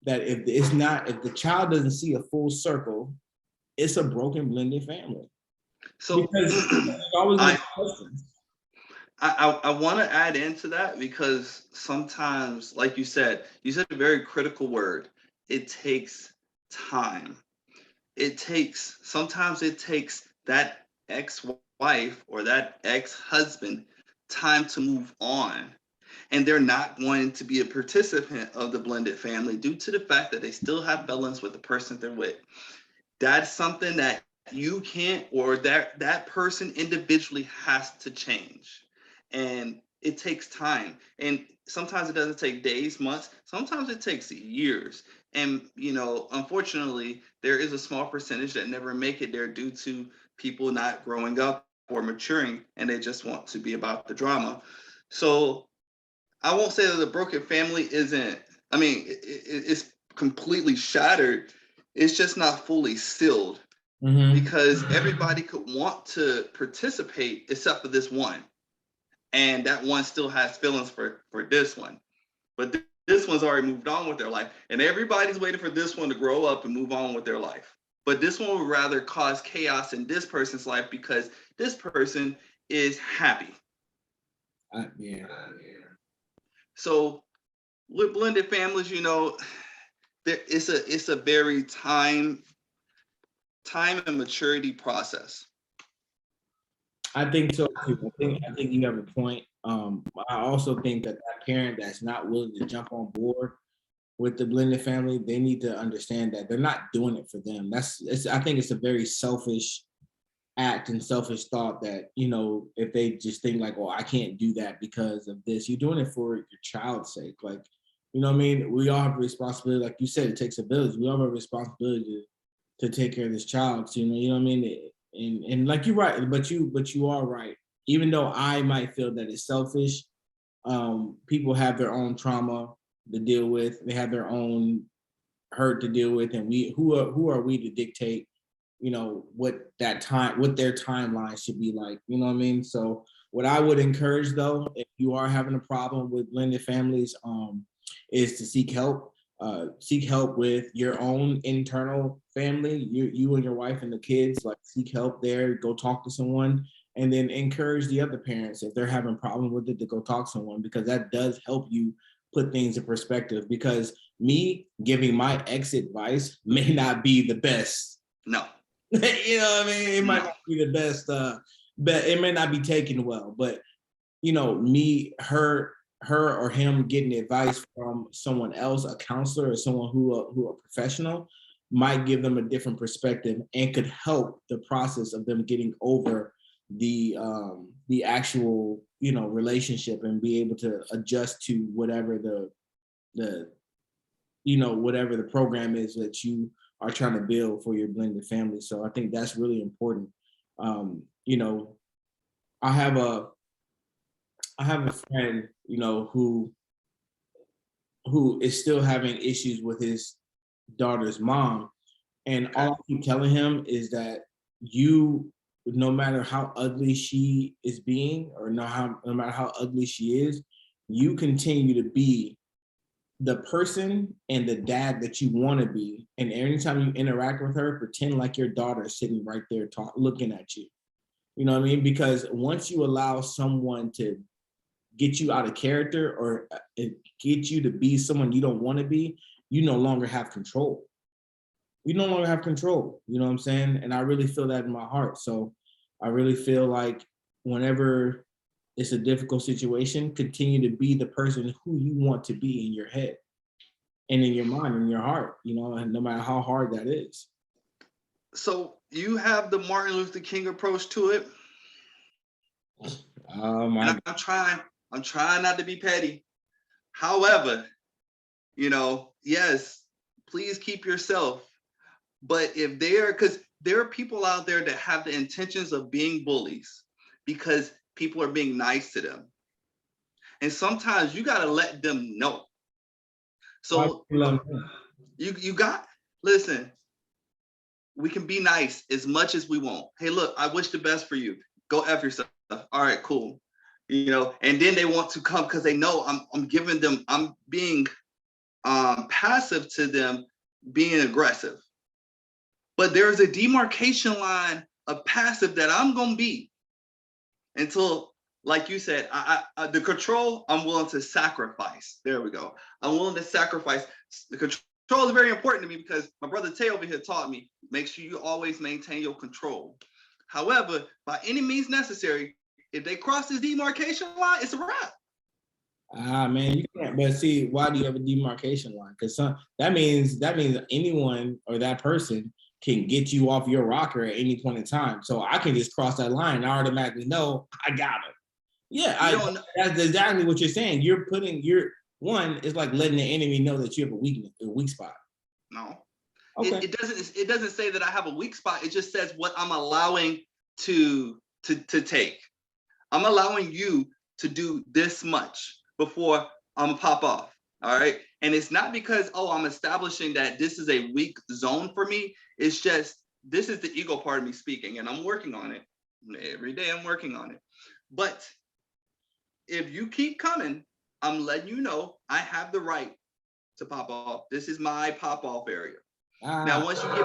that if the child doesn't see a full circle, it's a broken blended family. So because always questions. I want to add into that, because sometimes, like you said a very critical word. It takes time. Sometimes it takes that ex-wife or that ex-husband time to move on. and they're not going to be a participant of the blended family due to the fact that they still have feelings with the person they're with. That's something that you can't, or that person individually has to change. And it takes time. And sometimes it doesn't take days, months, sometimes it takes years. And unfortunately, there is a small percentage that never make it there due to people not growing up or maturing, and they just want to be about the drama. So I won't say that the broken family isn't, I mean, it's completely shattered. It's just not fully sealed, Mm-hmm. because everybody could want to participate except for this one. And that one still has feelings for this one. But this one's already moved on with their life. And everybody's waiting for this one to grow up and move on with their life. But this one would rather cause chaos in this person's life because this person is happy. Yeah. So with blended families, it's a very time and maturity process. I think so too. I think you have a point. I also think that parent that's not willing to jump on board with the blended family, they need to understand that they're not doing it for them. I think it's a very selfish act and selfish thought that, if they just think like, oh, I can't do that because of this. You're doing it for your child's sake. Like, you know what I mean? We all have a responsibility. Like you said, it takes a village. We all have a responsibility to take care of this child. So, you know what I mean? And like you're right, but you are right. Even though I might feel that it's selfish, people have their own trauma to deal with. They have their own hurt to deal with, and who are we to dictate, what their timeline should be like. You know what I mean? So what I would encourage though, if you are having a problem with blended families, is to seek help. Seek help with your own internal family, you and your wife and the kids. Like, seek help there. Go talk to someone, and then encourage the other parents if they're having a problem with it to go talk to someone, because that does help you put things in perspective. Because me giving my ex advice may not be the best. No. You know what I mean? It might not be the best, but it may not be taken well. But her or him getting advice from someone else, a counselor or someone who a professional, might give them a different perspective and could help the process of them getting over the actual relationship, and be able to adjust to whatever the whatever the program is that you are trying to build for your blended family. So I think that's really important. You know, I have a friend, who is still having issues with his daughter's mom. And all I keep telling him is that no matter how ugly she is being, or no matter how ugly she is, you continue to be the person and the dad that you want to be. And anytime you interact with her, pretend like your daughter is sitting right there looking at you. You know what I mean? Because once you allow someone to get you out of character, or get you to be someone you don't want to be, you no longer have control. You no longer have control. You know what I'm saying? And I really feel that in my heart. So I really feel like whenever it's a difficult situation, continue to be the person who you want to be in your head and in your mind and your heart, and no matter how hard that is. So you have the Martin Luther King approach to it. And I'm trying not to be petty. However, yes, please keep yourself. But because there are people out there that have the intentions of being bullies because people are being nice to them. And sometimes you got to let them know. So listen, we can be nice as much as we want. Hey, look, I wish the best for you. Go F yourself. All right, cool. And then they want to come because they know I'm giving them, I'm being passive to them being aggressive. But there's a demarcation line of passive that I'm going to be until, like you said, the control, I'm willing to sacrifice. There we go. I'm willing to sacrifice. The control is very important to me because my brother Tay over here taught me, make sure you always maintain your control. However, by any means necessary, if they cross this demarcation line, it's a wrap. Man, you can't. But see, why do you have a demarcation line? Because that means anyone or that person can get you off your rocker at any point in time. So I can just cross that line. And I automatically know I got it. Yeah, that's exactly what you're saying. You're putting your one is like letting the enemy know that you have a weak spot. No, Okay. it doesn't say that I have a weak spot. It just says what I'm allowing to take. I'm allowing you to do this much before I'm gonna pop off. All right. And it's not because, oh, I'm establishing that this is a weak zone for me. It's just this is the ego part of me speaking, and I'm working on it. Every day I'm working on it. But if you keep coming, I'm letting you know I have the right to pop off. This is my pop off area. Now, once you get,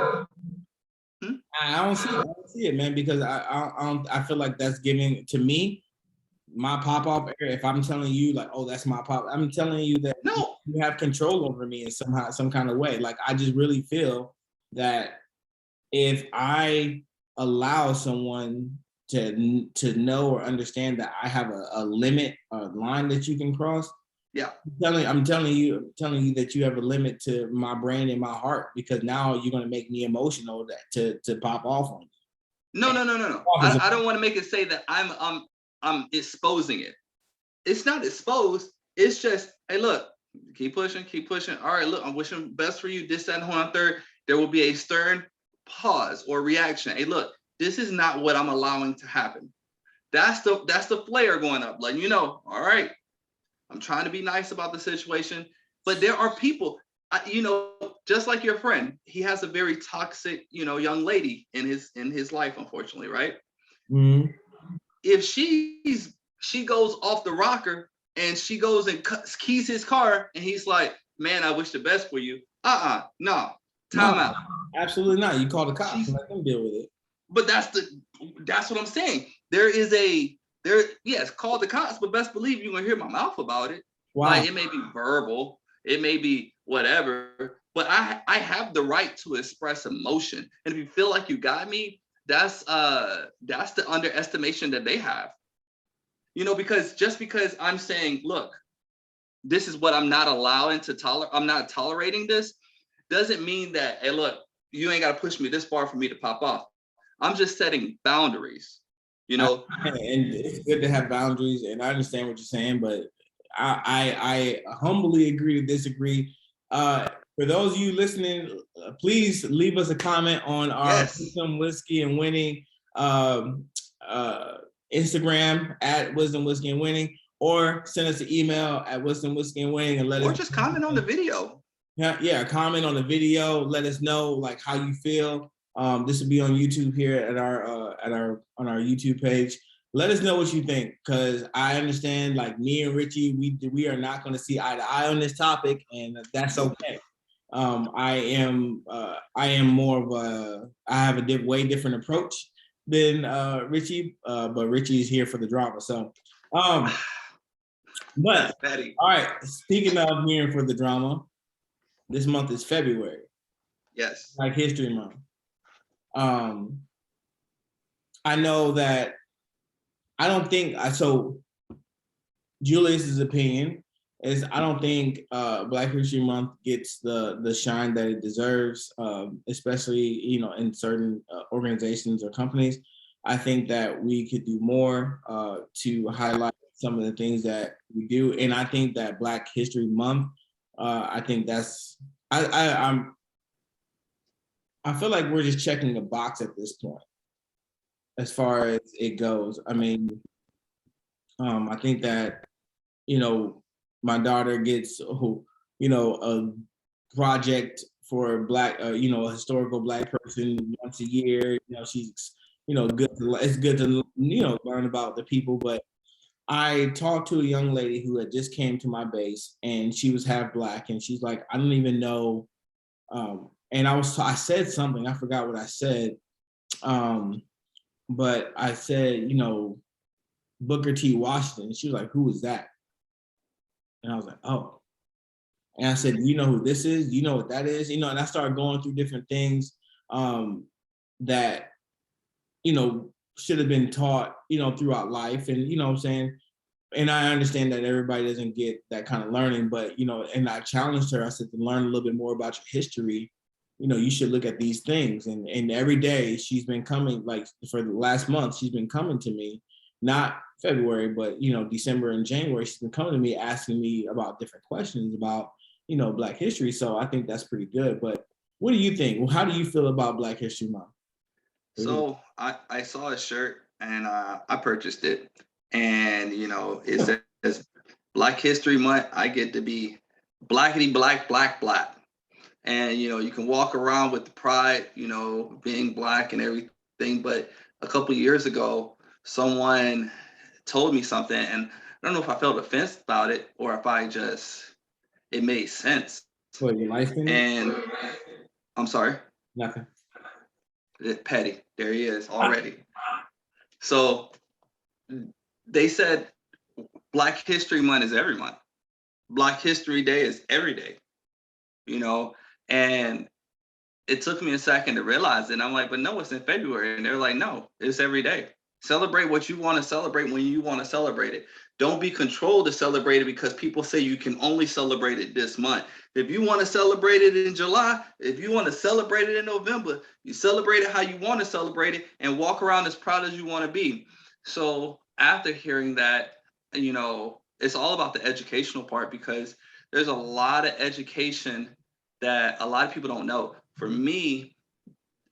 I don't see it, man, because I feel like that's giving to me my pop off area. If I'm telling you like, oh, that's my pop, I'm telling you that no, you have control over me in some kind of way. Like I just really feel that if I allow someone to know or understand that I have a limit, a line that you can cross. Yeah. I'm telling you that you have a limit to my brain and my heart, because now you're going to make me emotional to pop off on you. No. I don't want to make it say that I'm exposing it. It's not exposed. It's just, hey, look, keep pushing. All right, look, I'm wishing best for you. This, that, and one, third. There will be a stern pause or reaction. Hey, look, this is not what I'm allowing to happen. That's the flare going up, letting you know, all right, I'm trying to be nice about the situation. But there are people, just like your friend, he has a very toxic, young lady in his life, unfortunately, right? Mm-hmm. If she goes off the rocker and she goes and keys his car and he's like, man, I wish the best for you. No, time out. Absolutely not. You call the cops and let them deal with it. But that's what I'm saying. Yes, call the cops, but best believe you're gonna hear my mouth about it. Wow. Like it may be verbal, it may be whatever, but I have the right to express emotion. And if you feel like you got me, that's the underestimation that they have. Because just because I'm saying, look, this is what I'm not allowing to tolerate, I'm not tolerating this, doesn't mean that, hey, look, you ain't gotta push me this far for me to pop off. I'm just setting boundaries, And it's good to have boundaries, and I understand what you're saying, but I humbly agree to disagree. For those of you listening, please leave us a comment on our Wisdom Whiskey and Winning Instagram at Wisdom Whiskey and Winning, or send us an email at Wisdom Whiskey and Winning and or just comment on the video. Yeah, comment on the video. Let us know like how you feel. This will be on YouTube here at on our YouTube page. Let us know what you think, because I understand, like me and Richie, we are not going to see eye to eye on this topic, and that's okay. I am more of I have a way different approach than Richie, but Richie is here for the drama. So, but all right. Speaking of here for the drama, this month is February. Yes. Black History Month. I know that I don't think so. Julius's opinion is I don't think Black History Month gets the shine that it deserves, especially in certain organizations or companies. I think that we could do more to highlight some of the things that we do, and I think that Black History Month, I think that's I feel like we're just checking a box at this point, as far as it goes. I mean, I think that, my daughter gets, a project for a Black, a historical Black person once a year. She's, it's good to, learn about the people. But I talked to a young lady who had just came to my base, and she was half Black, and she's like, I don't even know. And I said something, I forgot what I said. But I said, Booker T. Washington. She was like, who is that? And I was like, oh. And I said, you know who this is? You know what that is? And I started going through different things that, should have been taught, throughout life. And, what I'm saying? and I understand that everybody doesn't get that kind of learning, but and I challenged her. I said, to learn a little bit more about your history, you should look at these things. And every day she's been coming, like for the last month, she's been coming to me, not February, but December and January, she's been coming to me asking me about different questions about, Black history. So I think that's pretty good. But what do you think? Well, how do you feel about Black History Month? So I saw a shirt and I purchased it, and it says Black History Month. I get to be blackety black black black, and you can walk around with the pride, being black and everything. But a couple years ago, someone told me something, and I don't know if I felt offense about it or if it made sense. What, your life in it? And I'm sorry, Nothing. petty. There he is already. So they said Black History Month is every month. Black History Day is every day, and it took me a second to realize it. And I'm like, but no, it's in February. And they're like, no, it's every day. Celebrate what you want to celebrate when you want to celebrate it. Don't be controlled to celebrate it because people say you can only celebrate it this month. If you want to celebrate it in July, if you want to celebrate it in November, you celebrate it how you want to celebrate it and walk around as proud as you want to be. So after hearing that, it's all about the educational part, because there's a lot of education that a lot of people don't know. For me,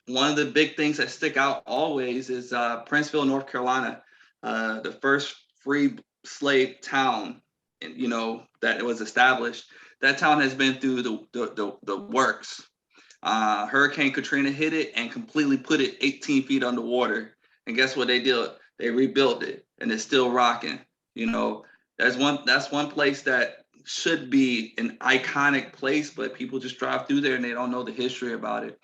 one of the big things that stick out always is Princeville, North Carolina, the first free slave town, that was established. That town has been through the works. Hurricane Katrina hit it and completely put it 18 feet underwater. And guess what they did? They rebuilt it, and it's still rocking. That's one place that should be an iconic place, but people just drive through there and they don't know the history about it.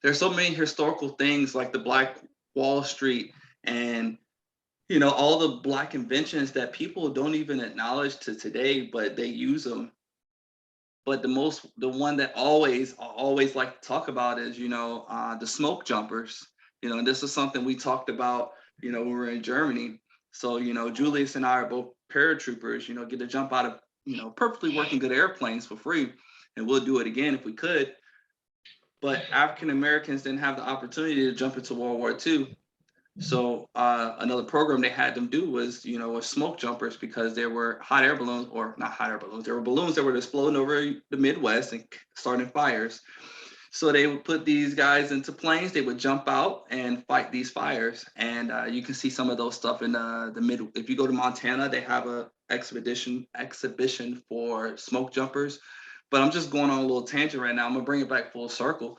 There's so many historical things like the Black Wall Street and all the Black inventions that people don't even acknowledge to today, but they use them. But the one that I always like to talk about is the smoke jumpers. And this is something we talked about when we were in Germany. So Julius and I are both paratroopers. Get to jump out of perfectly working good airplanes for free, and we'll do it again if we could. But African Americans didn't have the opportunity to jump into World War II. So another program they had them do was smoke jumpers, because there were hot air balloons, or not hot air balloons. There were balloons that were just floating over the Midwest and starting fires. So they would put these guys into planes. They would jump out and fight these fires. And you can see some of those stuff in the mid. If you go to Montana, they have a exhibition for smoke jumpers. But I'm just going on a little tangent right now. I'm gonna bring it back full circle.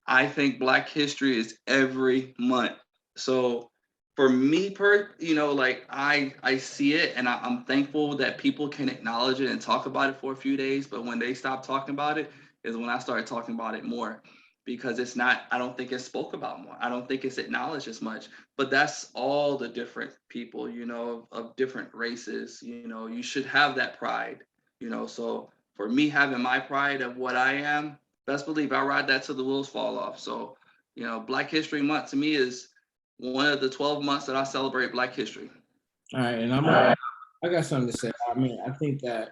I think Black history is every month. So for me, I see it, and I'm thankful that people can acknowledge it and talk about it for a few days. But when they stop talking about it, is when I started talking about it more, because it's not. I don't think it's spoke about more. I don't think it's acknowledged as much. But that's all the different people, of different races. You should have that pride. So for me, having my pride of what I am, best believe I ride that till the wheels fall off. So, Black History Month to me is one of the 12 months that I celebrate Black history. All right, and I got something to say. I mean, I think that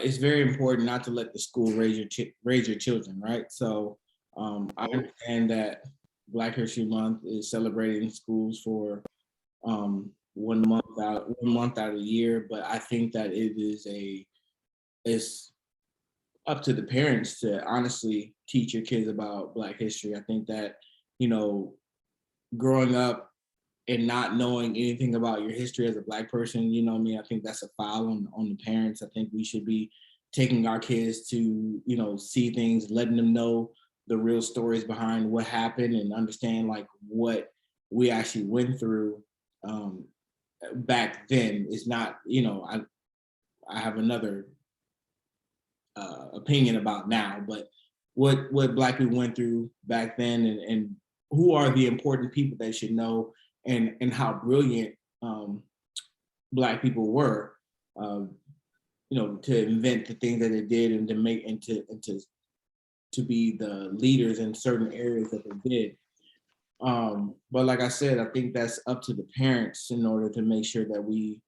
it's very important not to let the school raise your children, right? So I understand that Black History Month is celebrated in schools for 1 month out of the year, but I think that it's up to the parents to honestly teach your kids about Black history. I think that, growing up and not knowing anything about your history as a Black person, I think that's a foul on the parents. I think we should be taking our kids to, see things, letting them know the real stories behind what happened and understand like what we actually went through back then. It's not, I have another opinion about now, but what Black people went through back then, and who are the important people they should know, and how brilliant Black people were, to invent the things that they did and to make and to be the leaders in certain areas that they did. But like I said, I think that's up to the parents in order to make sure that we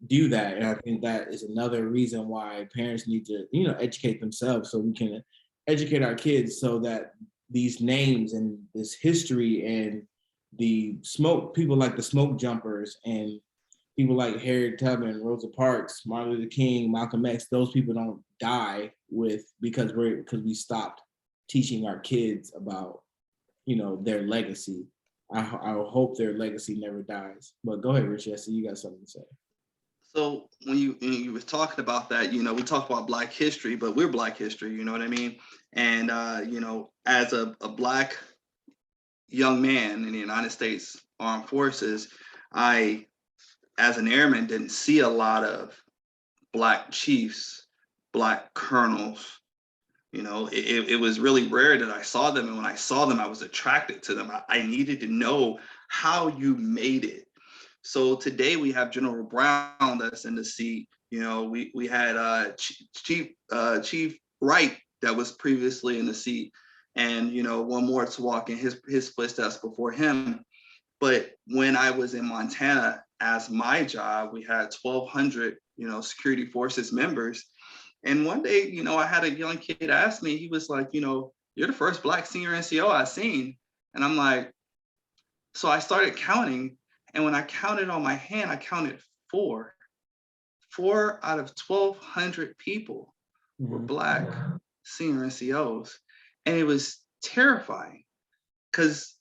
do that. And I think that is another reason why parents need to, educate themselves so we can educate our kids so that these names and this history and the smoke, people like the smoke jumpers and people like Harriet Tubman, Rosa Parks, Martin Luther King, Malcolm X, those people don't die because we stopped teaching our kids about, their legacy. I hope their legacy never dies. But go ahead, Richie. I see you got something to say. So when you was talking about that, we talk about Black history, but we're Black history, you know what I mean? And as a Black young man in the United States Armed Forces, I, as an airman, didn't see a lot of Black chiefs, Black colonels. It was really rare that I saw them. And when I saw them, I was attracted to them. I needed to know how you made it. So today we have General Brown that's in the seat. We had Chief Wright that was previously in the seat, and one more to walk in his footsteps before him. But when I was in Montana, as my job, we had 1,200 security forces members. And one day, I had a young kid ask me, he was like, you're the first Black senior NCO I've seen. And I'm like, so I started counting. And when I counted on my hand, I counted 4. 4 out of 1,200 people were Black senior NCOs. And it was terrifying because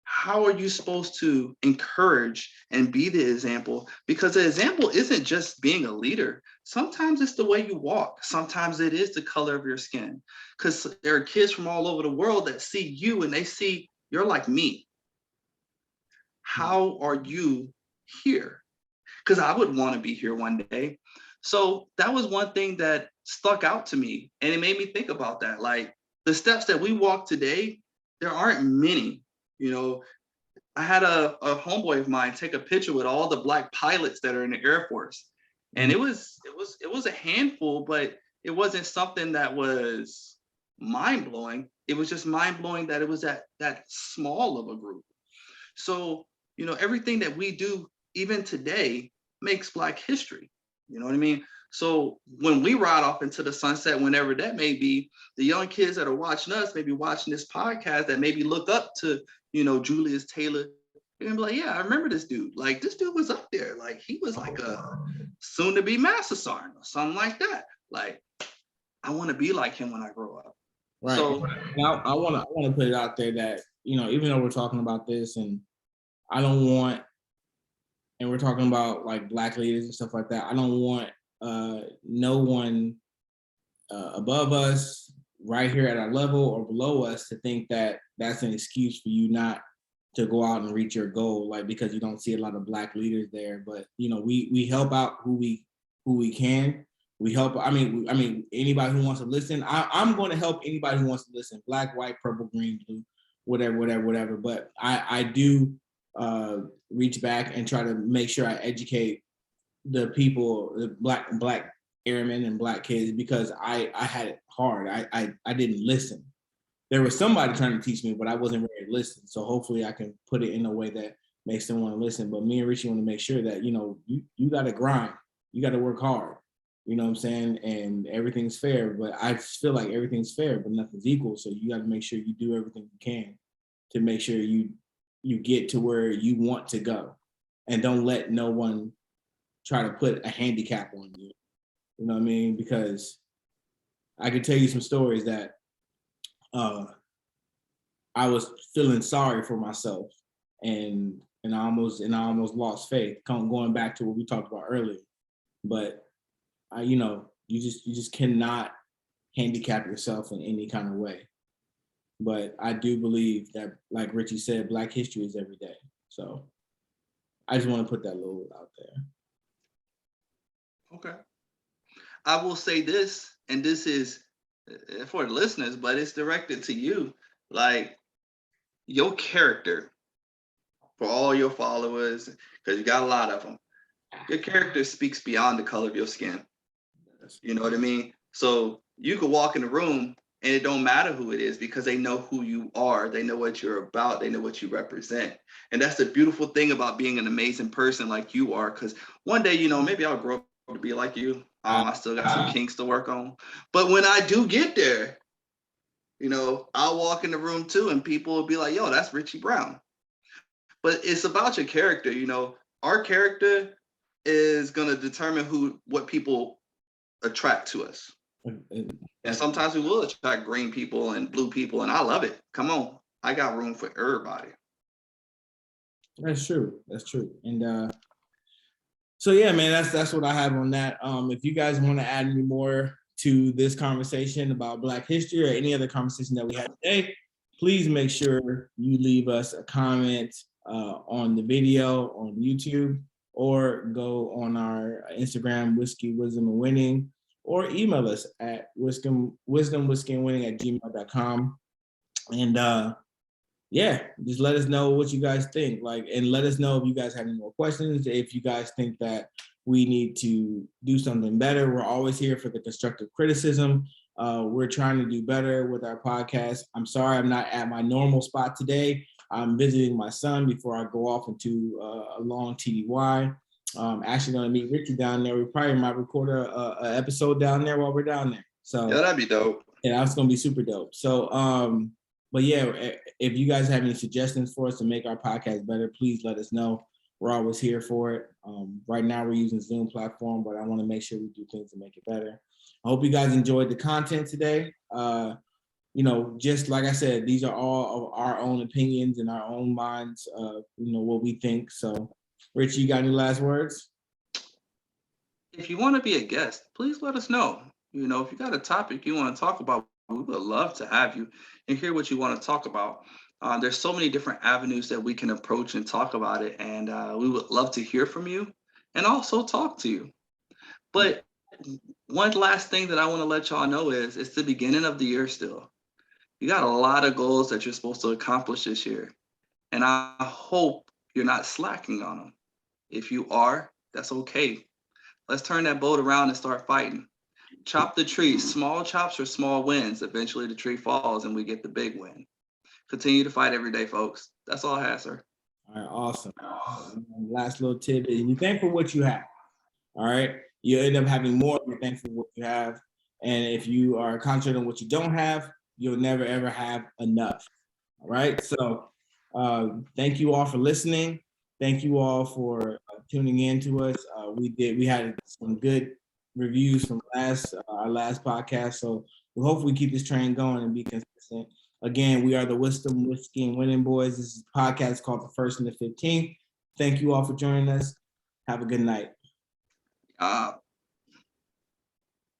how are you supposed to encourage and be the example? Because the example isn't just being a leader. Sometimes it's the way you walk. Sometimes it is the color of your skin. Because there are kids from all over the world that see you and they see you're like me. How are you here? Because I would want to be here one day. So that was one thing that stuck out to me. And it made me think about that. Like the steps that we walk today, there aren't many. I had a homeboy of mine take a picture with all the Black pilots that are in the Air Force. And it was a handful, but it wasn't something that was mind-blowing. It was just mind-blowing that it was that small of a group. So, everything that we do, even today, makes Black history. You know what I mean? So when we ride off into the sunset, whenever that may be, the young kids that are watching us, maybe watching this podcast, that maybe look up to, Julius Taylor, they're gonna be like, yeah, I remember this dude. Like this dude was up there. Like he was like a soon-to-be Master Sergeant or something like that. Like I want to be like him when I grow up. Right. So I want to put it out there that even though we're talking about this, and I don't want, and we're talking about like Black leaders and stuff like that, I don't want no one above us, right here at our level or below us, to think that that's an excuse for you not to go out and reach your goal, like because you don't see a lot of Black leaders there. But we help out who we can. We help. I mean, anybody who wants to listen, I'm going to help anybody who wants to listen. Black, white, purple, green, blue, whatever. But I do reach back and try to make sure I educate the people, the black airmen and Black kids, because I had it hard. I didn't listen. There was somebody trying to teach me, but I wasn't ready to listen. So hopefully I can put it in a way that makes them want to listen. But me and Richie want to make sure that, you got to grind. You got to work hard. You know what I'm saying? And everything's fair. But I feel like everything's fair, but nothing's equal. So you got to make sure you do everything you can to make sure you get to where you want to go. And don't let no one try to put a handicap on you. You know what I mean? Because I could tell you some stories that I was feeling sorry for myself, and I almost lost faith. Going back to what we talked about earlier, but you just cannot handicap yourself in any kind of way. But I do believe that, like Richie said, Black history is every day. So I just want to put that little out there. Okay. I will say this, and this is for the listeners, but it's directed to you. Like your character, for all your followers, because you got a lot of them, your character speaks beyond the color of your skin. You know what I mean? So you could walk in the room And it don't matter who it is because they know who you are. They know what you're about. They know what you represent. And that's the beautiful thing about being an amazing person like you are. Because one day, maybe I'll grow up to be like you. I still got some kinks to work on. But when I do get there, I'll walk in the room too and people will be like, yo, that's Richie Brown. But it's about your character. Our character is going to determine what people attract to us. And sometimes we will attract green people and blue people, and I love it. Come on, I got room for everybody. That's true. And so yeah, man, that's what I have on that. If you guys want to add any more to this conversation about Black history or any other conversation that we had today, please make sure you leave us a comment on the video on YouTube, or go on our Instagram, Whiskey, Wisdom, and Winning, or email us at wisdomwhiskeyandwinning@gmail.com. And yeah, just let us know what you guys think. And let us know if you guys have any more questions. If you guys think that we need to do something better, we're always here for the constructive criticism. We're trying to do better with our podcast. I'm sorry I'm not at my normal spot today. I'm visiting my son before I go off into a long TDY. Actually going to meet Ricky down there. We probably might record a episode down there while we're down there. So yeah, that'd be dope. Yeah, that's going to be super dope. So, but yeah, if you guys have any suggestions for us to make our podcast better, please let us know. We're always here for it. Right now we're using Zoom platform, but I want to make sure we do things to make it better. I hope you guys enjoyed the content today. Just like I said, these are all of our own opinions and our own minds, what we think. So, Rich, you got any last words? If you want to be a guest, please let us know. If you got a topic you want to talk about, we would love to have you and hear what you want to talk about. There's so many different avenues that we can approach and talk about it. And we would love to hear from you and also talk to you. But one last thing that I want to let y'all know is it's the beginning of the year still. You got a lot of goals that you're supposed to accomplish this year. And I hope you're not slacking on them. If you are, that's okay. Let's turn that boat around and start fighting. Chop the tree. Small chops or small wins. Eventually the tree falls and we get the big win. Continue to fight every day, folks. That's all I have, sir. All right, awesome. Last little tidbit. You're thankful for what you have. All right. You end up having more. You're thankful for what you have. And if you are concentrating on what you don't have, you'll never, ever have enough. All right. So thank you all for listening. Thank you all for tuning in to us. We had some good reviews from our last podcast. So we hope we keep this train going and be consistent. Again, we are the Wisdom, Whiskey, and Winning Boys. This is a podcast called The First and the 15th. Thank you all for joining us. Have a good night.